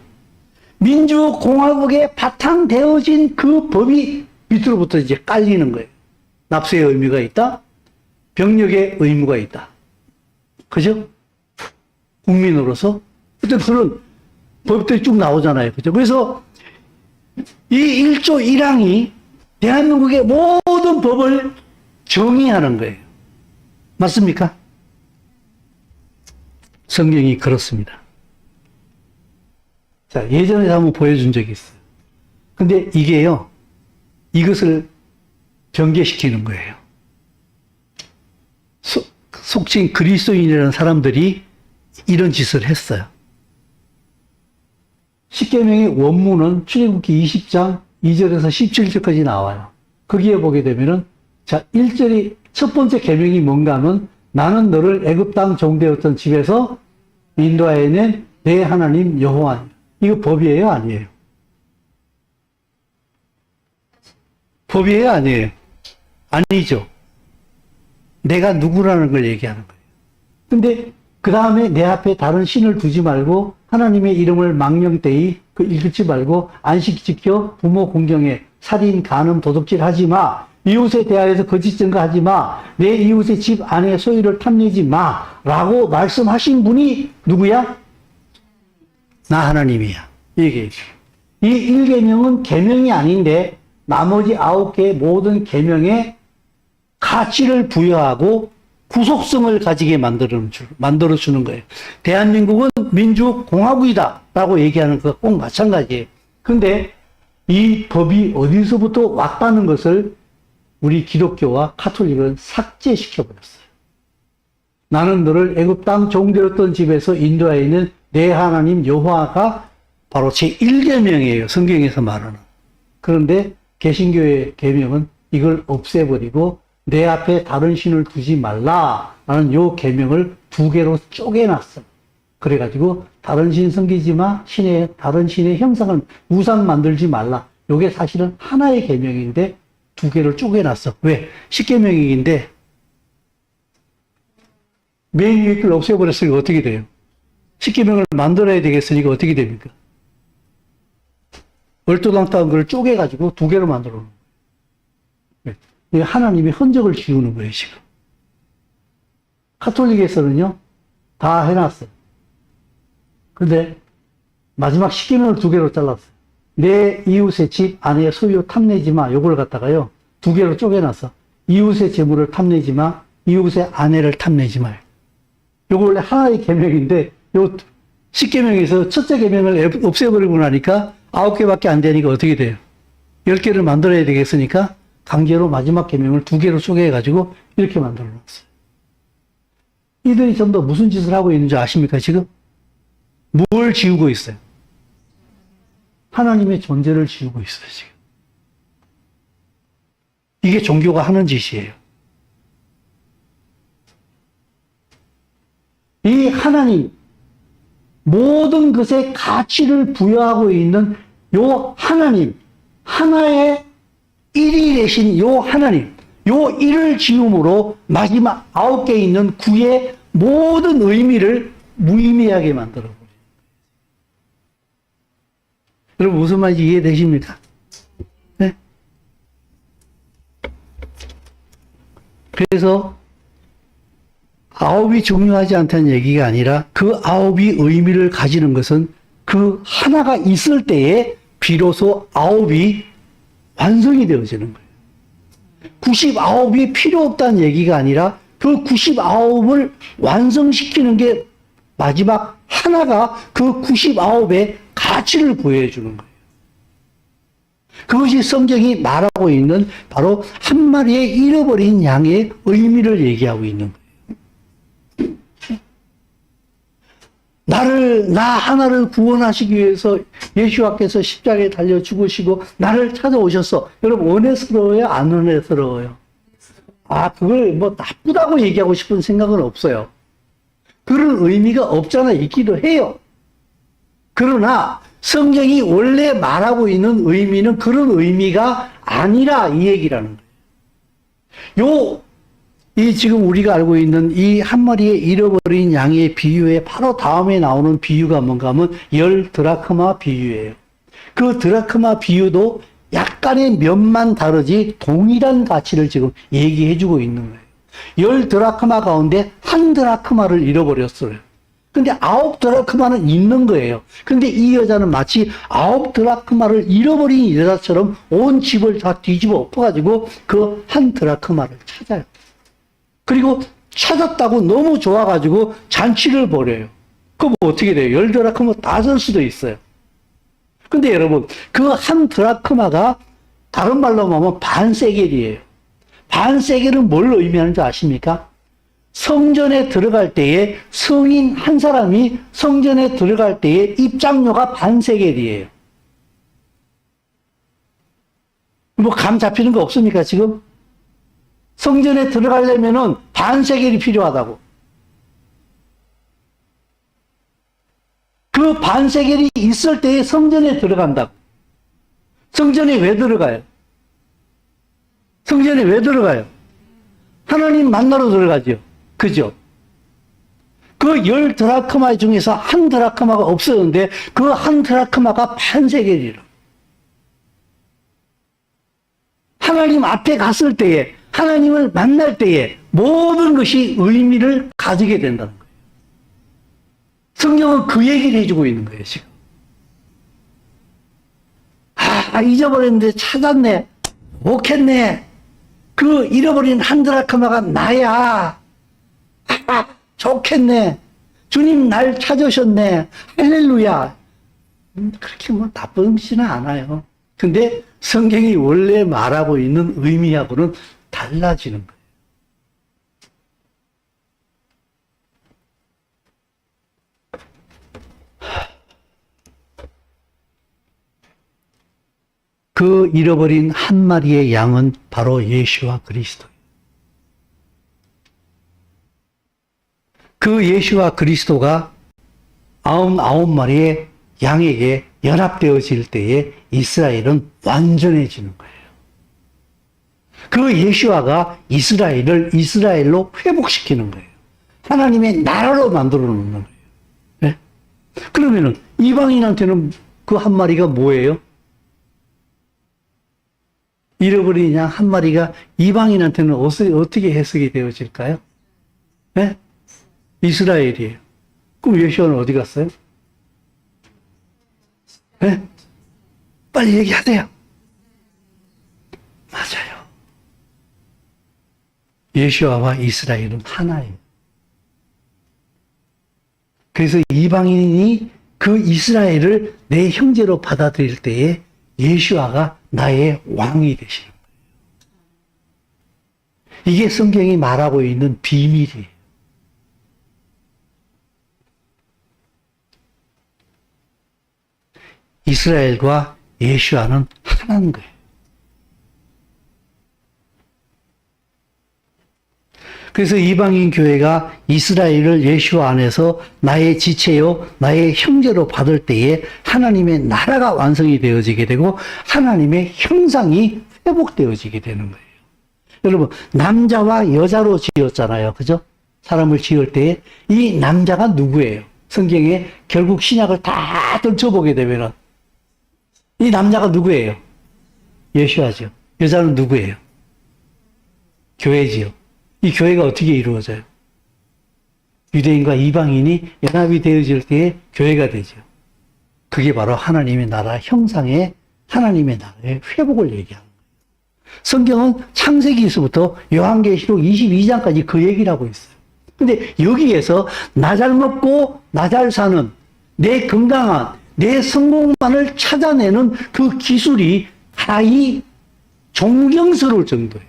민주공화국에 바탕되어진 그 법이 밑으로부터 이제 깔리는 거예요. 납세의 의미가 있다. 병력의 의무가 있다. 그죠? 국민으로서. 어떤 그런 법들이 쭉 나오잖아요. 그죠? 그래서 이 1조 1항이 대한민국의 모든 법을 정의하는 거예요. 맞습니까? 성경이 그렇습니다. 자, 예전에 한번 보여준 적이 있어요. 근데 이게요, 이것을 변개시키는 거예요. 속칭 그리스도인이라는 사람들이 이런 짓을 했어요. 십계명의 원문은 출애굽기 20장 2절에서 17절까지 나와요. 거기에 보게 되면은, 자, 1절이 첫 번째 계명이 뭔가 하면, 나는 너를 애굽 땅 종되었던 집에서 인도하여 낸 내 하나님 여호와. 이거 법이에요, 아니에요? 법이에요, 아니에요? 아니죠. 내가 누구라는 걸 얘기하는 거예요. 근데 그 다음에 내 앞에 다른 신을 두지 말고 하나님의 이름을 망령되이 읽지 말고 안식 지켜 부모 공경해 살인 간음 도둑질 하지 마. 이웃에 대하여서 거짓 증거하지 마. 내 이웃의 집 안에 소유를 탐내지 마. 라고 말씀하신 분이 누구야? 나 하나님이야. 이게 이 1계명은 계명이 아닌데 나머지 9개 모든 계명에 가치를 부여하고 구속성을 가지게 만들어주는 거예요. 대한민국은 민주공화국이다 라고 얘기하는 것과 꼭 마찬가지예요. 근데 이 법이 어디서부터 왔다는 것을 우리 기독교와 카톨릭은 삭제시켜버렸어요. 나는 너를 애굽 땅 종되었던 집에서 인도하여 있는 내 하나님 여호와가 바로 제1계명이에요. 성경에서 말하는. 그런데 개신교의 계명은 이걸 없애버리고 내 앞에 다른 신을 두지 말라라는 요 계명을 2개로 쪼개놨어. 그래가지고 다른 신 섬기지 마. 다른 신의 형상을 우상 만들지 말라. 요게 사실은 하나의 계명인데 2개를 쪼개놨어. 왜? 10계명인데 맨 위에 걸 없애버렸으니까 어떻게 돼요? 10계명을 만들어야 되겠으니까 어떻게 됩니까? 얼토당토한 걸 쪼개가지고 2개로 만들어 놓은 거예요. 하나님의 흔적을 지우는 거예요, 지금. 카톨릭에서는요, 다 해놨어요. 근데 마지막 10계명을 2개로 잘랐어요. 내 이웃의 집 안에 소유 탐내지 마. 요걸 갖다가요, 2개로 쪼개놨어. 이웃의 재물을 탐내지 마. 이웃의 아내를 탐내지 마. 요거 원래 하나의 계명인데, 요 10계명에서 첫째 계명을 없애버리고 나니까 9개밖에 안 되니까 어떻게 돼요? 10개를 만들어야 되겠으니까 강제로 마지막 계명을 2개로 쪼개가지고 이렇게 만들어 놨어요. 이들이 전부 다 무슨 짓을 하고 있는지 아십니까, 지금? 뭘 지우고 있어요? 하나님의 존재를 지우고 있어요, 지금. 이게 종교가 하는 짓이에요. 이 하나님, 모든 것에 가치를 부여하고 있는 요 하나님, 하나의 일이 되신 요 하나님, 요 일을 지음으로 마지막 9개 있는 9의 모든 의미를 무의미하게 만들어버려요. 여러분 무슨 말인지 이해되십니까? 네? 그래서 9이 중요하지 않다는 얘기가 아니라 그 9이 의미를 가지는 것은 그 하나가 있을 때에 비로소 9이 완성이 되어지는 거예요. 99이 필요 없다는 얘기가 아니라 그 99을 완성시키는 게 마지막 하나가 그 99의 가치를 부여해 주는 거예요. 그것이 성경이 말하고 있는 바로 한 마리의 잃어버린 양의 의미를 얘기하고 있는 거예요. 나 하나를 구원하시기 위해서 예수와께서 십자가에 달려 죽으시고 나를 찾아오셨어. 여러분, 은혜스러워요? 안 은혜스러워요? 그걸 뭐 나쁘다고 얘기하고 싶은 생각은 없어요. 그런 의미가 없잖아, 있기도 해요. 그러나 성경이 원래 말하고 있는 의미는 그런 의미가 아니라 이 얘기라는 거예요. 이 지금 우리가 알고 있는 이 한 마리의 잃어버린 양의 비유에 바로 다음에 나오는 비유가 뭔가 하면 10드라크마 비유예요. 그 드라크마 비유도 약간의 면만 다르지 동일한 가치를 지금 얘기해 주고 있는 거예요. 10드라크마 가운데 1드라크마를 잃어버렸어요. 근데 9드라크마는 있는 거예요. 근데 이 여자는 마치 9드라크마를 잃어버린 여자처럼 온 집을 다 뒤집어 엎어가지고 그 1드라크마를 찾아요. 그리고 찾았다고 너무 좋아가지고 잔치를 벌여요. 그럼 어떻게 돼요? 10드라크마 다 쓸 수도 있어요. 근데 여러분, 그 1드라크마가 다른 말로 하면 반세겔이에요. 반세겔은 뭘 의미하는지 아십니까? 성전에 들어갈 때에 성인 한 사람이 성전에 들어갈 때에 입장료가 반세겔이에요. 뭐 감 잡히는 거 없습니까, 지금? 성전에 들어가려면은 반세겔이 필요하다고. 그 반세겔이 있을 때에 성전에 들어간다고. 성전에 왜 들어가요? 성전에 왜 들어가요? 하나님 만나러 들어가죠. 그죠? 그 10드라크마 중에서 1드라크마가 없었는데 그 1드라크마가 반세겔이라. 하나님 앞에 갔을 때에, 하나님을 만날 때에 모든 것이 의미를 가지게 된다는 거예요. 성경은 그 얘기를 해주고 있는 거예요, 지금. 잊어버렸는데 찾았네. 못했네. 그 잃어버린 1드라크마가 나야. 좋겠네. 주님 날 찾으셨네. 할렐루야. 그렇게 뭐 나쁘지는 않아요. 근데 성경이 원래 말하고 있는 의미하고는 달라지는 거예요. 그 잃어버린 한 마리의 양은 바로 예수와 그리스도예요. 그 예수와 그리스도가 99마리의 양에게 연합되어질 때에 이스라엘은 완전해지는 거예요. 그 예수와가 이스라엘을 이스라엘로 회복시키는 거예요. 하나님의 나라로 만들어 놓는 거예요. 네? 그러면은 이방인한테는 그 한 마리가 뭐예요? 잃어버린 양 한 마리가 이방인한테는 어떻게 해석이 되어질까요? 네? 이스라엘이에요. 그럼 예수와는 어디 갔어요? 네? 빨리 얘기하세요. 맞아요. 예수와 이스라엘은 하나예요. 그래서 이방인이 그 이스라엘을 내 형제로 받아들일 때에 예수와가 나의 왕이 되시는 거예요. 이게 성경이 말하고 있는 비밀이에요. 이스라엘과 예수와는 하나인 거예요. 그래서 이방인 교회가 이스라엘을 예수 안에서 나의 지체요, 나의 형제로 받을 때에 하나님의 나라가 완성이 되어지게 되고 하나님의 형상이 회복되어지게 되는 거예요. 여러분, 남자와 여자로 지었잖아요. 그죠? 사람을 지을 때에 이 남자가 누구예요? 성경에 결국 신약을 다 들춰보게 되면은 이 남자가 누구예요? 예수하죠. 여자는 누구예요? 교회지요. 이 교회가 어떻게 이루어져요? 유대인과 이방인이 연합이 되어질 때에 교회가 되죠. 그게 바로 하나님의 나라 형상의 하나님의 나라의 회복을 얘기하는 거예요. 성경은 창세기에서부터 요한계시록 22장까지 그 얘기를 하고 있어요. 근데 여기에서 나 잘 먹고 나 잘 사는 내 건강한 내 성공만을 찾아내는 그 기술이 하이 존경스러울 정도예요.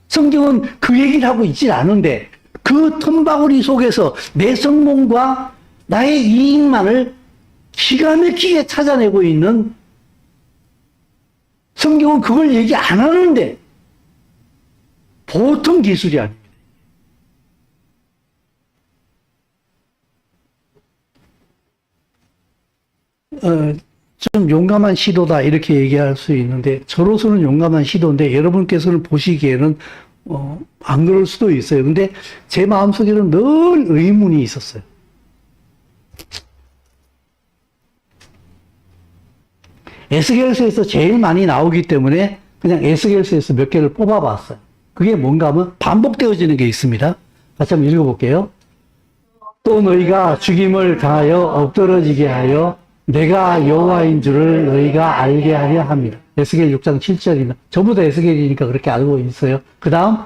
성경은 그 얘기를 하고 있질 않은데 그 틈바구니 속에서 내 성공과 나의 이익만을 기가 막히게 찾아내고 있는 성경은 그걸 얘기 안 하는데 보통 기술이 아닙니다. 좀 용감한 시도다 이렇게 얘기할 수 있는데 저로서는 용감한 시도인데 여러분께서는 보시기에는 안 그럴 수도 있어요. 근데 제 마음속에는 늘 의문이 있었어요. 에스겔서에서 제일 많이 나오기 때문에 그냥 에스겔서에서 몇 개를 뽑아봤어요. 그게 뭔가 하면 반복되어지는 게 있습니다. 같이 한번 읽어볼게요. 또 너희가 죽임을 당하여 엎드러지게 하여 내가 여호와인 줄을 너희가 알게 하려 합니다. 에스겔 6장 7절입니다. 전부 다 에스겔이니까 그렇게 알고 있어요. 그 다음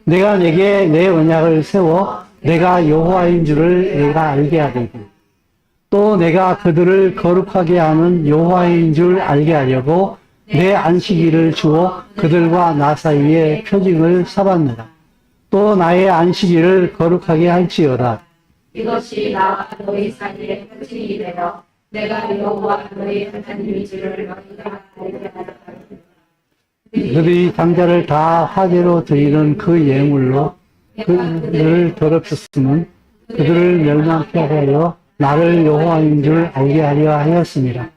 내가 내게 내 언약을 세워 내가 여호와인 줄을 내가 알게 하리니 또 내가 그들을 거룩하게 하는 여호와인 줄 알게 하려고 내 안식일을 주어 그들과 나 사이에 표징을 삼았느라 또 나의 안식일을 거룩하게 할지어다. 이것이 나와 너희 사이의 표징이 되어 내가 여호와 너희 하나님인 줄을 너희가 알게 하라. 그들이 장자를 다 화제로 드리는 그 예물로 그들을 더럽혔으면 그들을 멸망케 하여 나를 여호와인 줄 알게 하려 하였습니다.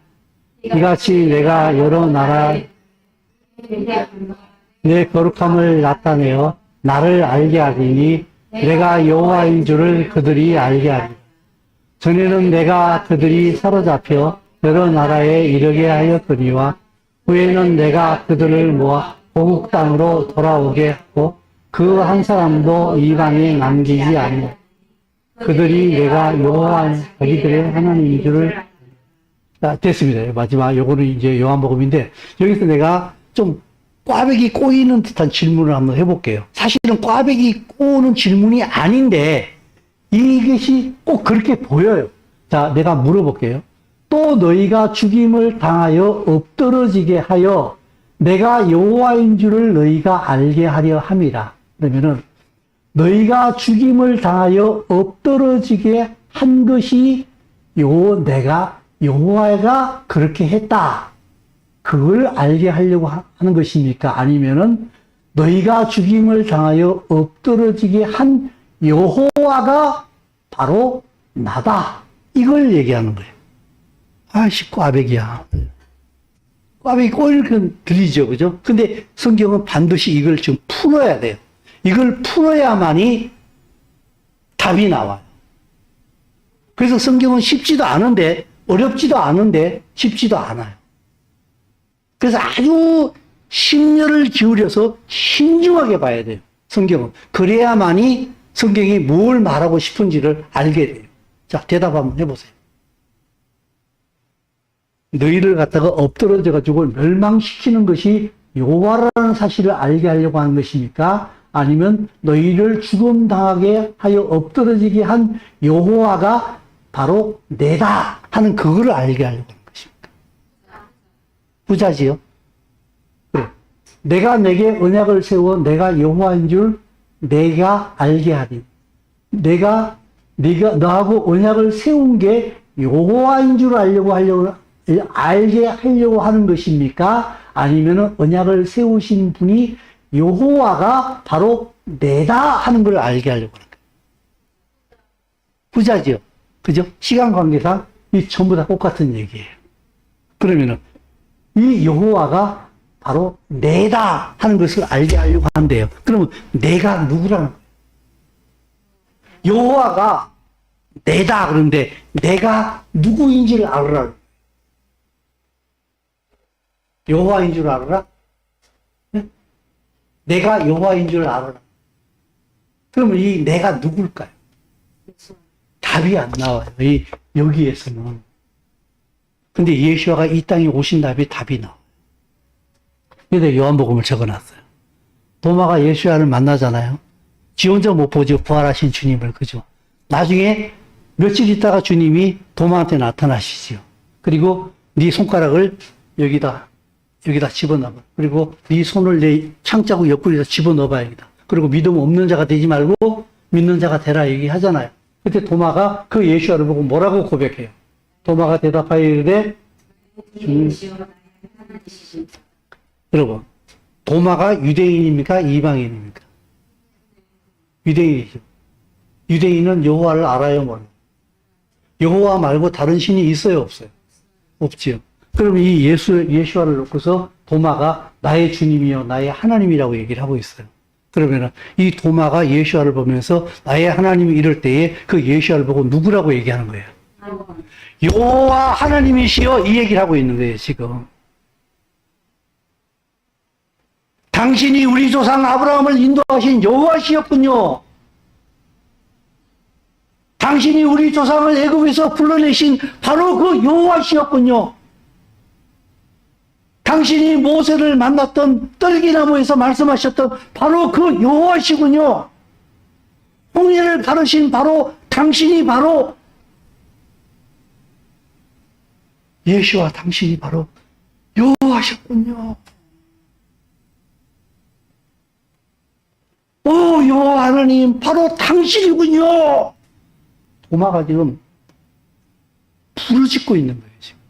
이같이 내가 여러 나라의 내 거룩함을 나타내어 나를 알게 하리니 내가 여호와인 줄을 그들이 알게 하리라. 전에는 내가 그들이 사로잡혀 여러 나라에 이르게 하였거니와 후에는 내가 그들을 모아 고국 땅으로 돌아오게 하고 그 한 사람도 이방에 남기지 아니하리라. 그들이 내가 여호와 자기들의 하나님인 줄을 됐습니다. 마지막 요거는 이제 요한복음인데 여기서 내가 좀 꽈배기 꼬이는 듯한 질문을 한번 해볼게요. 사실은 꽈배기 꼬는 질문이 아닌데 이것이 꼭 그렇게 보여요. 자, 내가 물어볼게요. 또 너희가 죽임을 당하여 엎드러지게 하여 내가 여호와인 줄을 너희가 알게 하려 함이라. 그러면은 너희가 죽임을 당하여 엎드러지게 한 것이 내가 여호와가 그렇게 했다. 그걸 알게 하려고 하는 것입니까? 아니면은 너희가 죽임을 당하여 엎드러지게 한 여호와가 바로 나다. 이걸 얘기하는 거예요. 아이씨, 꽈배기야. 꽈배기 꼬이는 들리죠, 그죠? 근데 성경은 반드시 이걸 좀 풀어야 돼요. 이걸 풀어야만이 답이 나와요. 그래서 성경은 쉽지도 않은데, 어렵지도 않은데, 쉽지도 않아요. 그래서 아주 심려를 기울여서 신중하게 봐야 돼요. 성경은. 그래야만이 성경이 뭘 말하고 싶은지를 알게 돼요. 자, 대답 한번 해보세요. 너희를 갖다가 엎드러져가지고 멸망시키는 것이 여호와라는 사실을 알게 하려고 하는 것입니까? 아니면 너희를 죽음당하게 하여 엎드러지게 한 여호와가 바로 내다 하는 그거를 알게 하려고 하는 것입니까? 부자지요? 그래. 내가 내게 언약을 세워 내가 여호와인 줄 내가 알게 하리. 내가 너하고 언약을 세운 게 여호와인 줄 알게 하려고 하는 것입니까? 아니면은 언약을 세우신 분이 여호와가 바로 내다 하는 걸 알게 하려고 하는 거예요. 부자지요. 그죠? 시간 관계상 이 전부 다 똑같은 얘기예요. 그러면은 이 여호와가 바로 내다 하는 것을 알게 하려고 한대요. 그러면 내가 누구라는 거예요? 여호와가 내다 그런데 내가 누구인지를 알아라. 여호와인 줄 알아라? 네? 내가 여호와인 줄 알아라. 그러면 이 내가 누굴까요? 답이 안 나와요. 여기에서는. 근데 예수와가 이 땅에 오신 다음에 답이 나와요. 그래서 요한복음을 적어놨어요. 도마가 예수와를 만나잖아요. 지 혼자 못 보죠. 부활하신 주님을. 그죠? 나중에 며칠 있다가 주님이 도마한테 나타나시지요. 그리고 네 손가락을 여기다 집어넣어. 그리고 네 손을 내 창자국 옆구리에다 집어넣어봐야겠다. 그리고 믿음 없는 자가 되지 말고 믿는 자가 되라 얘기하잖아요. 그때 도마가 그 예수를 보고 뭐라고 고백해요? 도마가 대답하여 이르되 여러분, 도마가 유대인입니까? 이방인입니까? 유대인이죠. 유대인은 여호와를 알아요, 몰라요? 여호와 말고 다른 신이 있어요, 없어요? 없지요. 그럼 이 예수와를 놓고서 도마가 나의 주님이요, 나의 하나님이라고 얘기를 하고 있어요. 그러면은 이 도마가 예수와를 보면서 나의 하나님이 이럴 때에 그 예수와를 보고 누구라고 얘기하는 거예요? 여호와 하나님이시여, 이 얘기를 하고 있는 거예요, 지금. 당신이 우리 조상 아브라함을 인도하신 여호와시였군요. 당신이 우리 조상을 애굽에서 불러내신 바로 그 여호와시였군요. 당신이 모세를 만났던 떨기나무에서 말씀하셨던 바로 그 여호와시군요. 홍해를 가르신 바로 당신이 바로 예수와 당신이 바로 여호와셨군요. 오, 여호와 하나님, 바로 당신이군요. 도마가 지금 부르짖고 있는 거예요, 지금.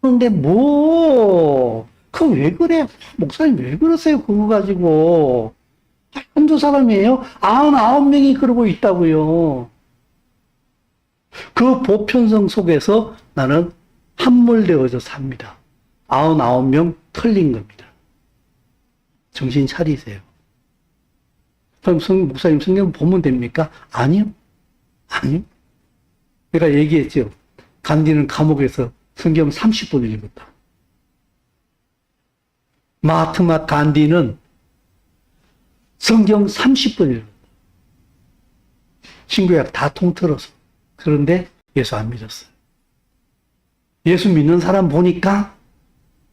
그런데 그거 왜 그래? 목사님 왜 그러세요? 그거 가지고. 한두 사람이에요? 99명이 그러고 있다고요. 그 보편성 속에서 나는 함몰되어져 삽니다. 99명 틀린 겁니다. 정신 차리세요. 그럼 목사님 성경 보면 됩니까? 아니요. 아니요. 내가 얘기했죠. 간디는 감옥에서 성경 30분 읽었다. 마하트마 간디는 성경 30분 읽었다. 신구약 다 통틀어서. 그런데 예수 안 믿었어요. 예수 믿는 사람 보니까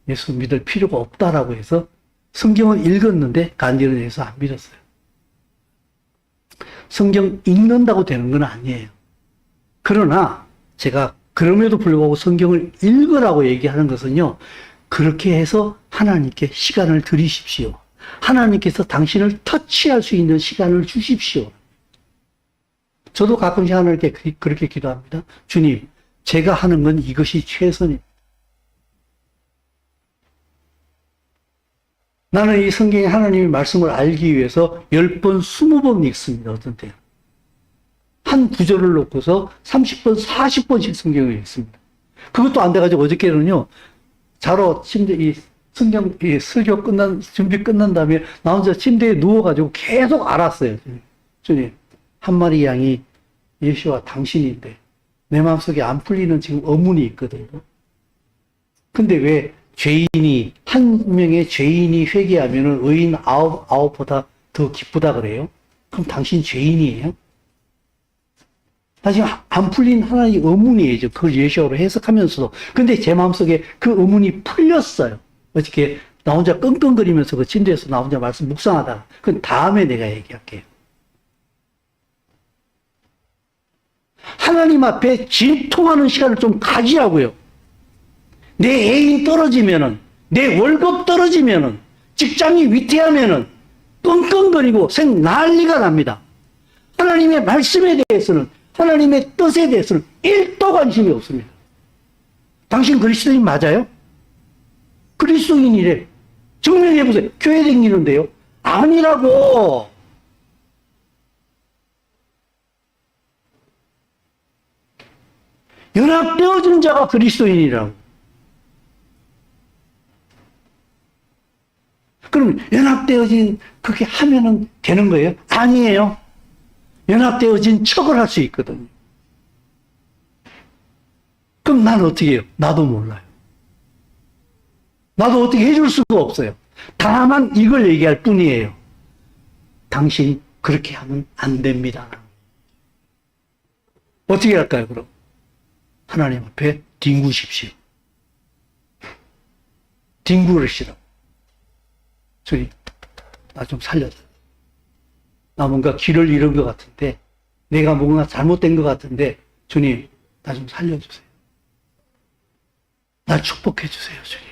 예수 믿을 필요가 없다라고 해서 성경을 읽었는데 간디는 예수 안 믿었어요. 성경 읽는다고 되는 건 아니에요. 그러나 제가 그럼에도 불구하고 성경을 읽으라고 얘기하는 것은요, 그렇게 해서 하나님께 시간을 드리십시오. 하나님께서 당신을 터치할 수 있는 시간을 주십시오. 저도 가끔씩 하나님께 그렇게 기도합니다. 주님, 제가 하는 건 이것이 최선입니다. 나는 이 성경에 하나님의 말씀을 알기 위해서 10번, 20번 읽습니다. 어떤 때는. 한 구절을 놓고서 30번, 40번씩 성경을 읽습니다. 그것도 안 돼가지고 어저께는요, 자러 침대, 성경, 설교 준비 끝난 다음에 나 혼자 침대에 누워가지고 계속 알았어요. 주님, 한 마리 양이 예수와 당신인데, 내 마음속에 안 풀리는 지금 의문이 있거든요. 근데 왜 죄인이, 한 명의 죄인이 회개하면 의인 아홉보다 더 기쁘다 그래요? 그럼 당신 죄인이에요? 나 지금 안 풀린 하나의 의문이에요. 그걸 예시어로 해석하면서도. 근데 제 마음속에 그 의문이 풀렸어요. 어떻게 나 혼자 끙끙거리면서 그 침대에서 나 혼자 말씀 묵상하다가. 그건 다음에 내가 얘기할게요. 하나님 앞에 진통하는 시간을 좀 가지라고요. 내 애인 떨어지면은, 내 월급 떨어지면은, 직장이 위태하면은, 끙끙거리고 난리가 납니다. 하나님의 말씀에 대해서는, 하나님의 뜻에 대해서는 1도 관심이 없습니다. 당신 그리스도인 맞아요? 그리스도인이래. 증명해보세요. 교회 다니는데요. 아니라고. 연합되어진 자가 그리스도인이라고. 그럼 연합되어진 그렇게 하면은 되는 거예요? 아니에요. 연합되어진 척을 할 수 있거든요. 그럼 난 어떻게 해요? 나도 몰라요. 나도 어떻게 해줄 수가 없어요. 다만 이걸 얘기할 뿐이에요. 당신 그렇게 하면 안 됩니다. 어떻게 할까요, 그럼? 하나님 앞에 뒹구십시오. 뒹구르시라. 주님, 나 좀 살려줘. 나 뭔가 길을 잃은 것 같은데, 내가 뭔가 잘못된 것 같은데, 주님, 나 좀 살려주세요. 날 축복해주세요, 주님.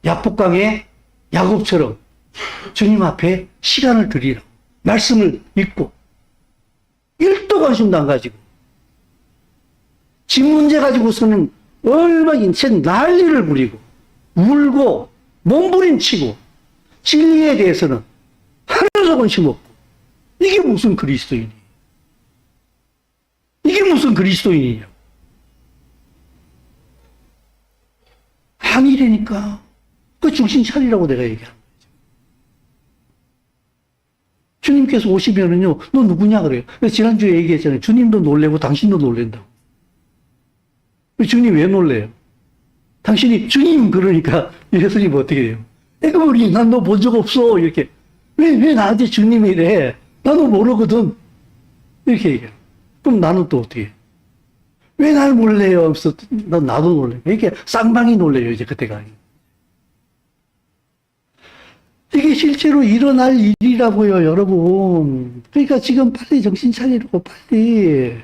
야복강의 야곱처럼 주님 앞에 시간을 드리라고. 말씀을 읽고, 1도 관심도 안 가지고, 집 문제 가지고서는 얼마나 인체 난리를 부리고, 울고, 몸부림치고, 진리에 대해서는 하나도 관심 없고, 이게 무슨 그리스도인이에요? 이게 무슨 그리스도인이냐? 아니라니까. 그 정신 차리라고 내가 얘기하는 거죠. 주님께서 오시면은요, 너 누구냐 그래요. 지난주에 얘기했잖아요. 주님도 놀래고 당신도 놀랜다고. 주님 왜 놀래요? 당신이 주님 그러니까 예수님 어떻게 해요? 애가 우리 난 너 본 적 없어 이렇게 왜 나한테 주님이래? 나도 모르거든 이렇게 얘기해요. 그럼 나는 또 어떻게 해? 왜 날 몰래요? 하면서 나도 놀래요. 이렇게 쌍방이 놀래요 이제 그때가. 이게 실제로 일어날 일이라고요 여러분. 그러니까 지금 빨리 정신 차리라고 빨리.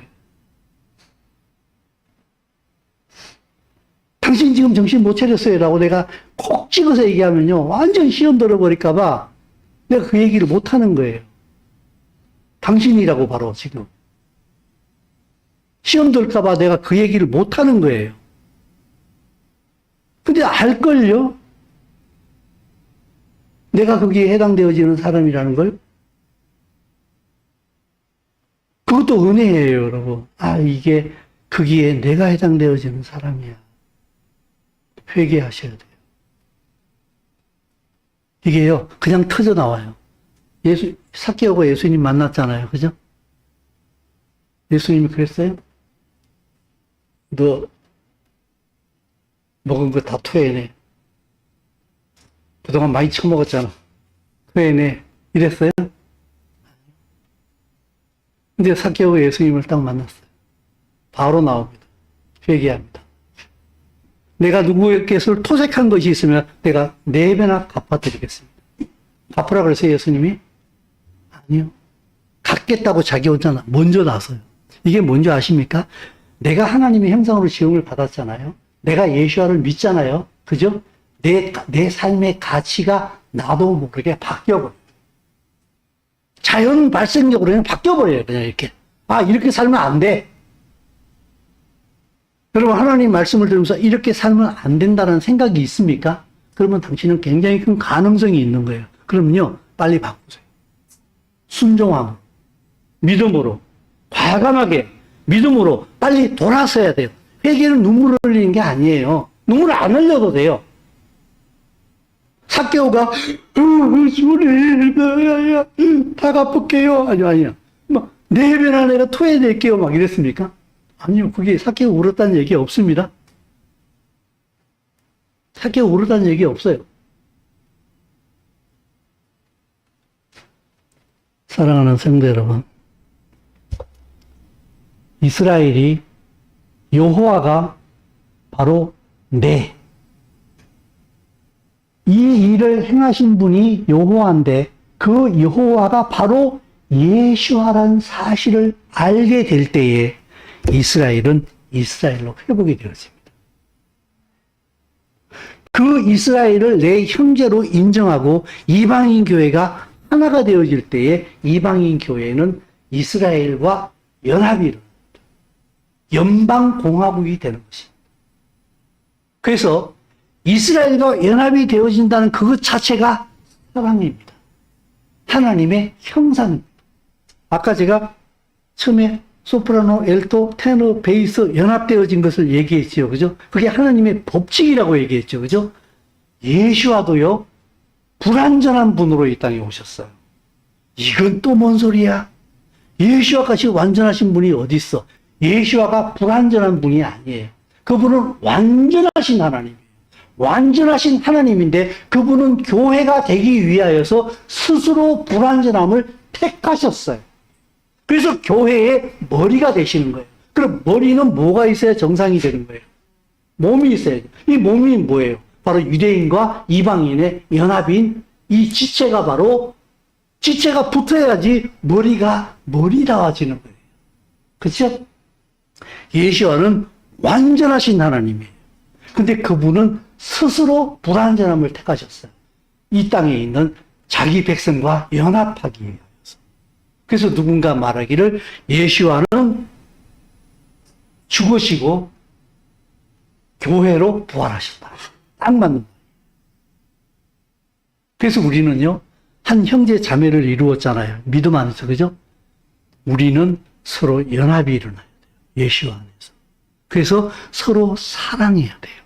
당신 지금 정신 못 차렸어요 라고 내가 콕 찍어서 얘기하면요 완전 시험 들어버릴까봐 내가 그 얘기를 못 하는 거예요. 당신이라고 바로 지금 시험 들까봐 내가 그 얘기를 못 하는 거예요. 근데 알걸요? 내가 거기에 해당되어지는 사람이라는 걸. 그것도 은혜예요 여러분. 아 이게 거기에 내가 해당되어지는 사람이야. 회개하셔야 돼요. 이게요, 그냥 터져 나와요. 삭개오가 예수님 만났잖아요. 그죠? 예수님이 그랬어요? 너, 먹은 거 다 토해내. 그동안 많이 처먹었잖아. 토해내. 이랬어요? 근데 삭개오가 예수님을 딱 만났어요. 바로 나옵니다. 회개합니다. 내가 누구에게서 토색한 것이 있으면 내가 4배나 갚아드리겠습니다. 갚으라 그랬어요, 예수님이? 아니요. 갚겠다고 자기 혼자 먼저 나서요. 이게 뭔지 아십니까? 내가 하나님의 형상으로 지음을 받았잖아요. 내가 예수와를 믿잖아요. 그죠? 내 삶의 가치가 나도 모르게 바뀌어버려요. 자연 발생적으로 그냥 바뀌어버려요. 그냥 이렇게. 아, 이렇게 살면 안 돼. 여러분 하나님 말씀을 들으면서 이렇게 살면 안 된다는 생각이 있습니까? 그러면 당신은 굉장히 큰 가능성이 있는 거예요. 그러면요 빨리 바꾸세요. 순종함으로, 믿음으로, 과감하게 믿음으로 빨리 돌아서야 돼요. 회개는 눈물을 흘리는 게 아니에요. 눈물을 안 흘려도 돼요. 삭개오가 주님 다 갚을게요. 아니야. 막 4배나 내가 토해낼게요. 막 이랬습니까? 아니요, 그게 삭개오 울었다는 얘기 없습니다. 삭개오 울었다는 얘기 없어요. 사랑하는 성도 여러분, 이스라엘이 여호와가 바로 이 일을 행하신 분이 여호와인데 그 여호와가 바로 예수아라는 사실을 알게 될 때에 이스라엘은 이스라엘로 회복이 되었습니다. 그 이스라엘을 내 형제로 인정하고 이방인 교회가 하나가 되어질 때에 이방인 교회는 이스라엘과 연합이 일어납니다. 연방공화국이 되는 것입니다. 그래서 이스라엘과 연합이 되어진다는 그것 자체가 사랑입니다. 하나님의 형상입니다. 아까 제가 처음에 소프라노, 엘토, 테너, 베이스 연합되어진 것을 얘기했죠. 그죠? 그게 하나님의 법칙이라고 얘기했죠. 그죠? 예수와도요, 불완전한 분으로 이 땅에 오셨어요. 이건 또 뭔 소리야? 예수와 같이 완전하신 분이 어디 있어? 예수와가 불완전한 분이 아니에요. 그분은 완전하신 하나님이에요. 완전하신 하나님인데 그분은 교회가 되기 위하여서 스스로 불완전함을 택하셨어요. 그래서 교회의 머리가 되시는 거예요. 그럼 머리는 뭐가 있어야 정상이 되는 거예요? 몸이 있어야죠. 이 몸이 뭐예요? 바로 유대인과 이방인의 연합인 이 지체가 바로 지체가 붙어야지 머리 나와지는 거예요. 그렇죠? 예시와는 완전하신 하나님이에요. 근데 그분은 스스로 불완전함을 택하셨어요. 이 땅에 있는 자기 백성과 연합하기 위해서. 그래서 누군가 말하기를 예시와는 죽으시고 교회로 부활하셨다. 딱 맞는 거예요. 그래서 우리는요, 한 형제 자매를 이루었잖아요. 믿음 안에서, 그죠? 우리는 서로 연합이 일어나야 돼요. 예시와 안에서. 그래서 서로 사랑해야 돼요.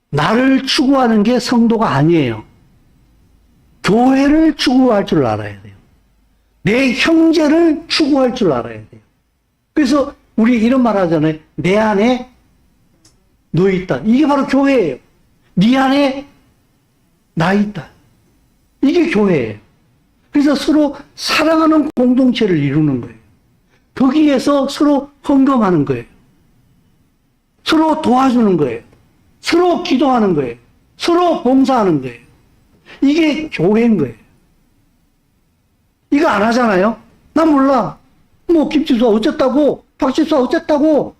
나를 추구하는 게 성도가 아니에요. 교회를 추구할 줄 알아야 돼요. 내 형제를 추구할 줄 알아야 돼요. 그래서 우리 이런 말 하잖아요. 내 안에 너 있다. 이게 바로 교회예요. 네 안에 나 있다. 이게 교회예요. 그래서 서로 사랑하는 공동체를 이루는 거예요. 거기에서 서로 헌금하는 거예요. 서로 도와주는 거예요. 서로 기도하는 거예요. 서로 봉사하는 거예요. 이게 교회인 거예요. 이거 안 하잖아요? 난 몰라. 뭐 김집사 어쨌다고, 박집사 어쨌다고,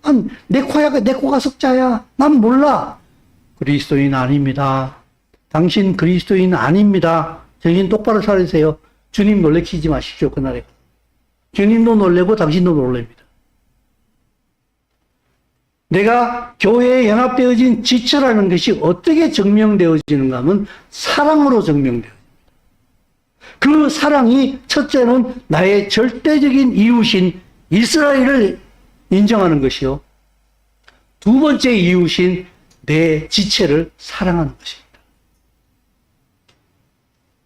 내 코가 석자야. 난 몰라. 그리스도인 아닙니다. 당신 그리스도인 아닙니다. 정신 똑바로 차리세요. 주님 놀래키지 마십시오. 그날에. 주님도 놀래고 당신도 놀랍니다. 내가 교회에 연합되어진 지체라는 것이 어떻게 증명되어지는가 하면 사랑으로 증명되어집니다. 그 사랑이 첫째는 나의 절대적인 이웃인 이스라엘을 인정하는 것이요. 두 번째 이웃인 내 지체를 사랑하는 것입니다.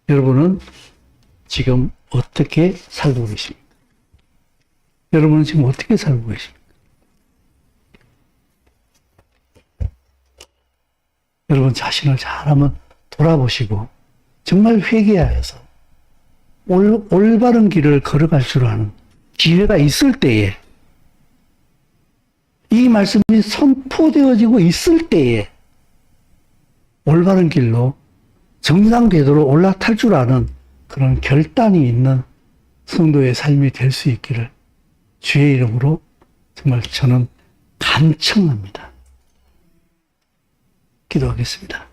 여러분은 지금 어떻게 살고 계십니까? 여러분은 지금 어떻게 살고 계십니까? 여러분 자신을 잘 한번 돌아보시고 정말 회개하여서 올바른 길을 걸어갈 줄 아는 기회가 있을 때에, 이 말씀이 선포되어지고 있을 때에 올바른 길로 정상궤도로 올라탈 줄 아는 그런 결단이 있는 성도의 삶이 될 수 있기를 주의 이름으로 정말 저는 간청합니다. 기도하겠습니다.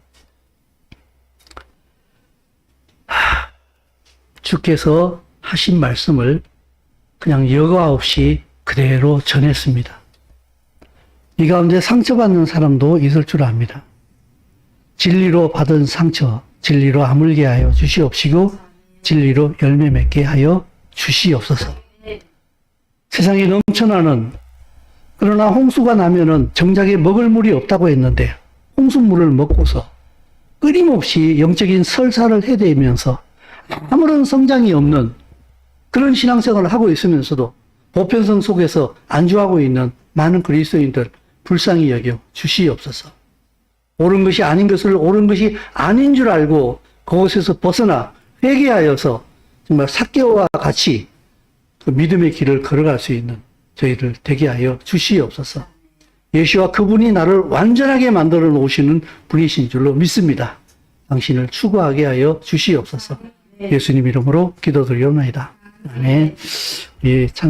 주께서 하신 말씀을 그냥 여과 없이 그대로 전했습니다. 이 가운데 상처받는 사람도 있을 줄 압니다. 진리로 받은 상처, 진리로 아물게 하여 주시옵시고 진리로 열매 맺게 하여 주시옵소서. 세상에 넘쳐나는, 그러나 홍수가 나면은 정작에 먹을 물이 없다고 했는데 홍수물을 먹고서 끊임없이 영적인 설사를 해대면서 아무런 성장이 없는 그런 신앙생활을 하고 있으면서도 보편성 속에서 안주하고 있는 많은 그리스도인들 불쌍히 여겨 주시옵소서. 옳은 것이 아닌 것을 옳은 것이 아닌 줄 알고 그곳에서 벗어나 회개하여서 정말 삭개와 같이 그 믿음의 길을 걸어갈 수 있는 저희들 되게 하여 주시옵소서. 예수와 그분이 나를 완전하게 만들어 놓으시는 분이신 줄로 믿습니다. 당신을 추구하게 하여 주시옵소서. 예수님 이름으로 기도드리옵나이다. 아멘. 예, 찬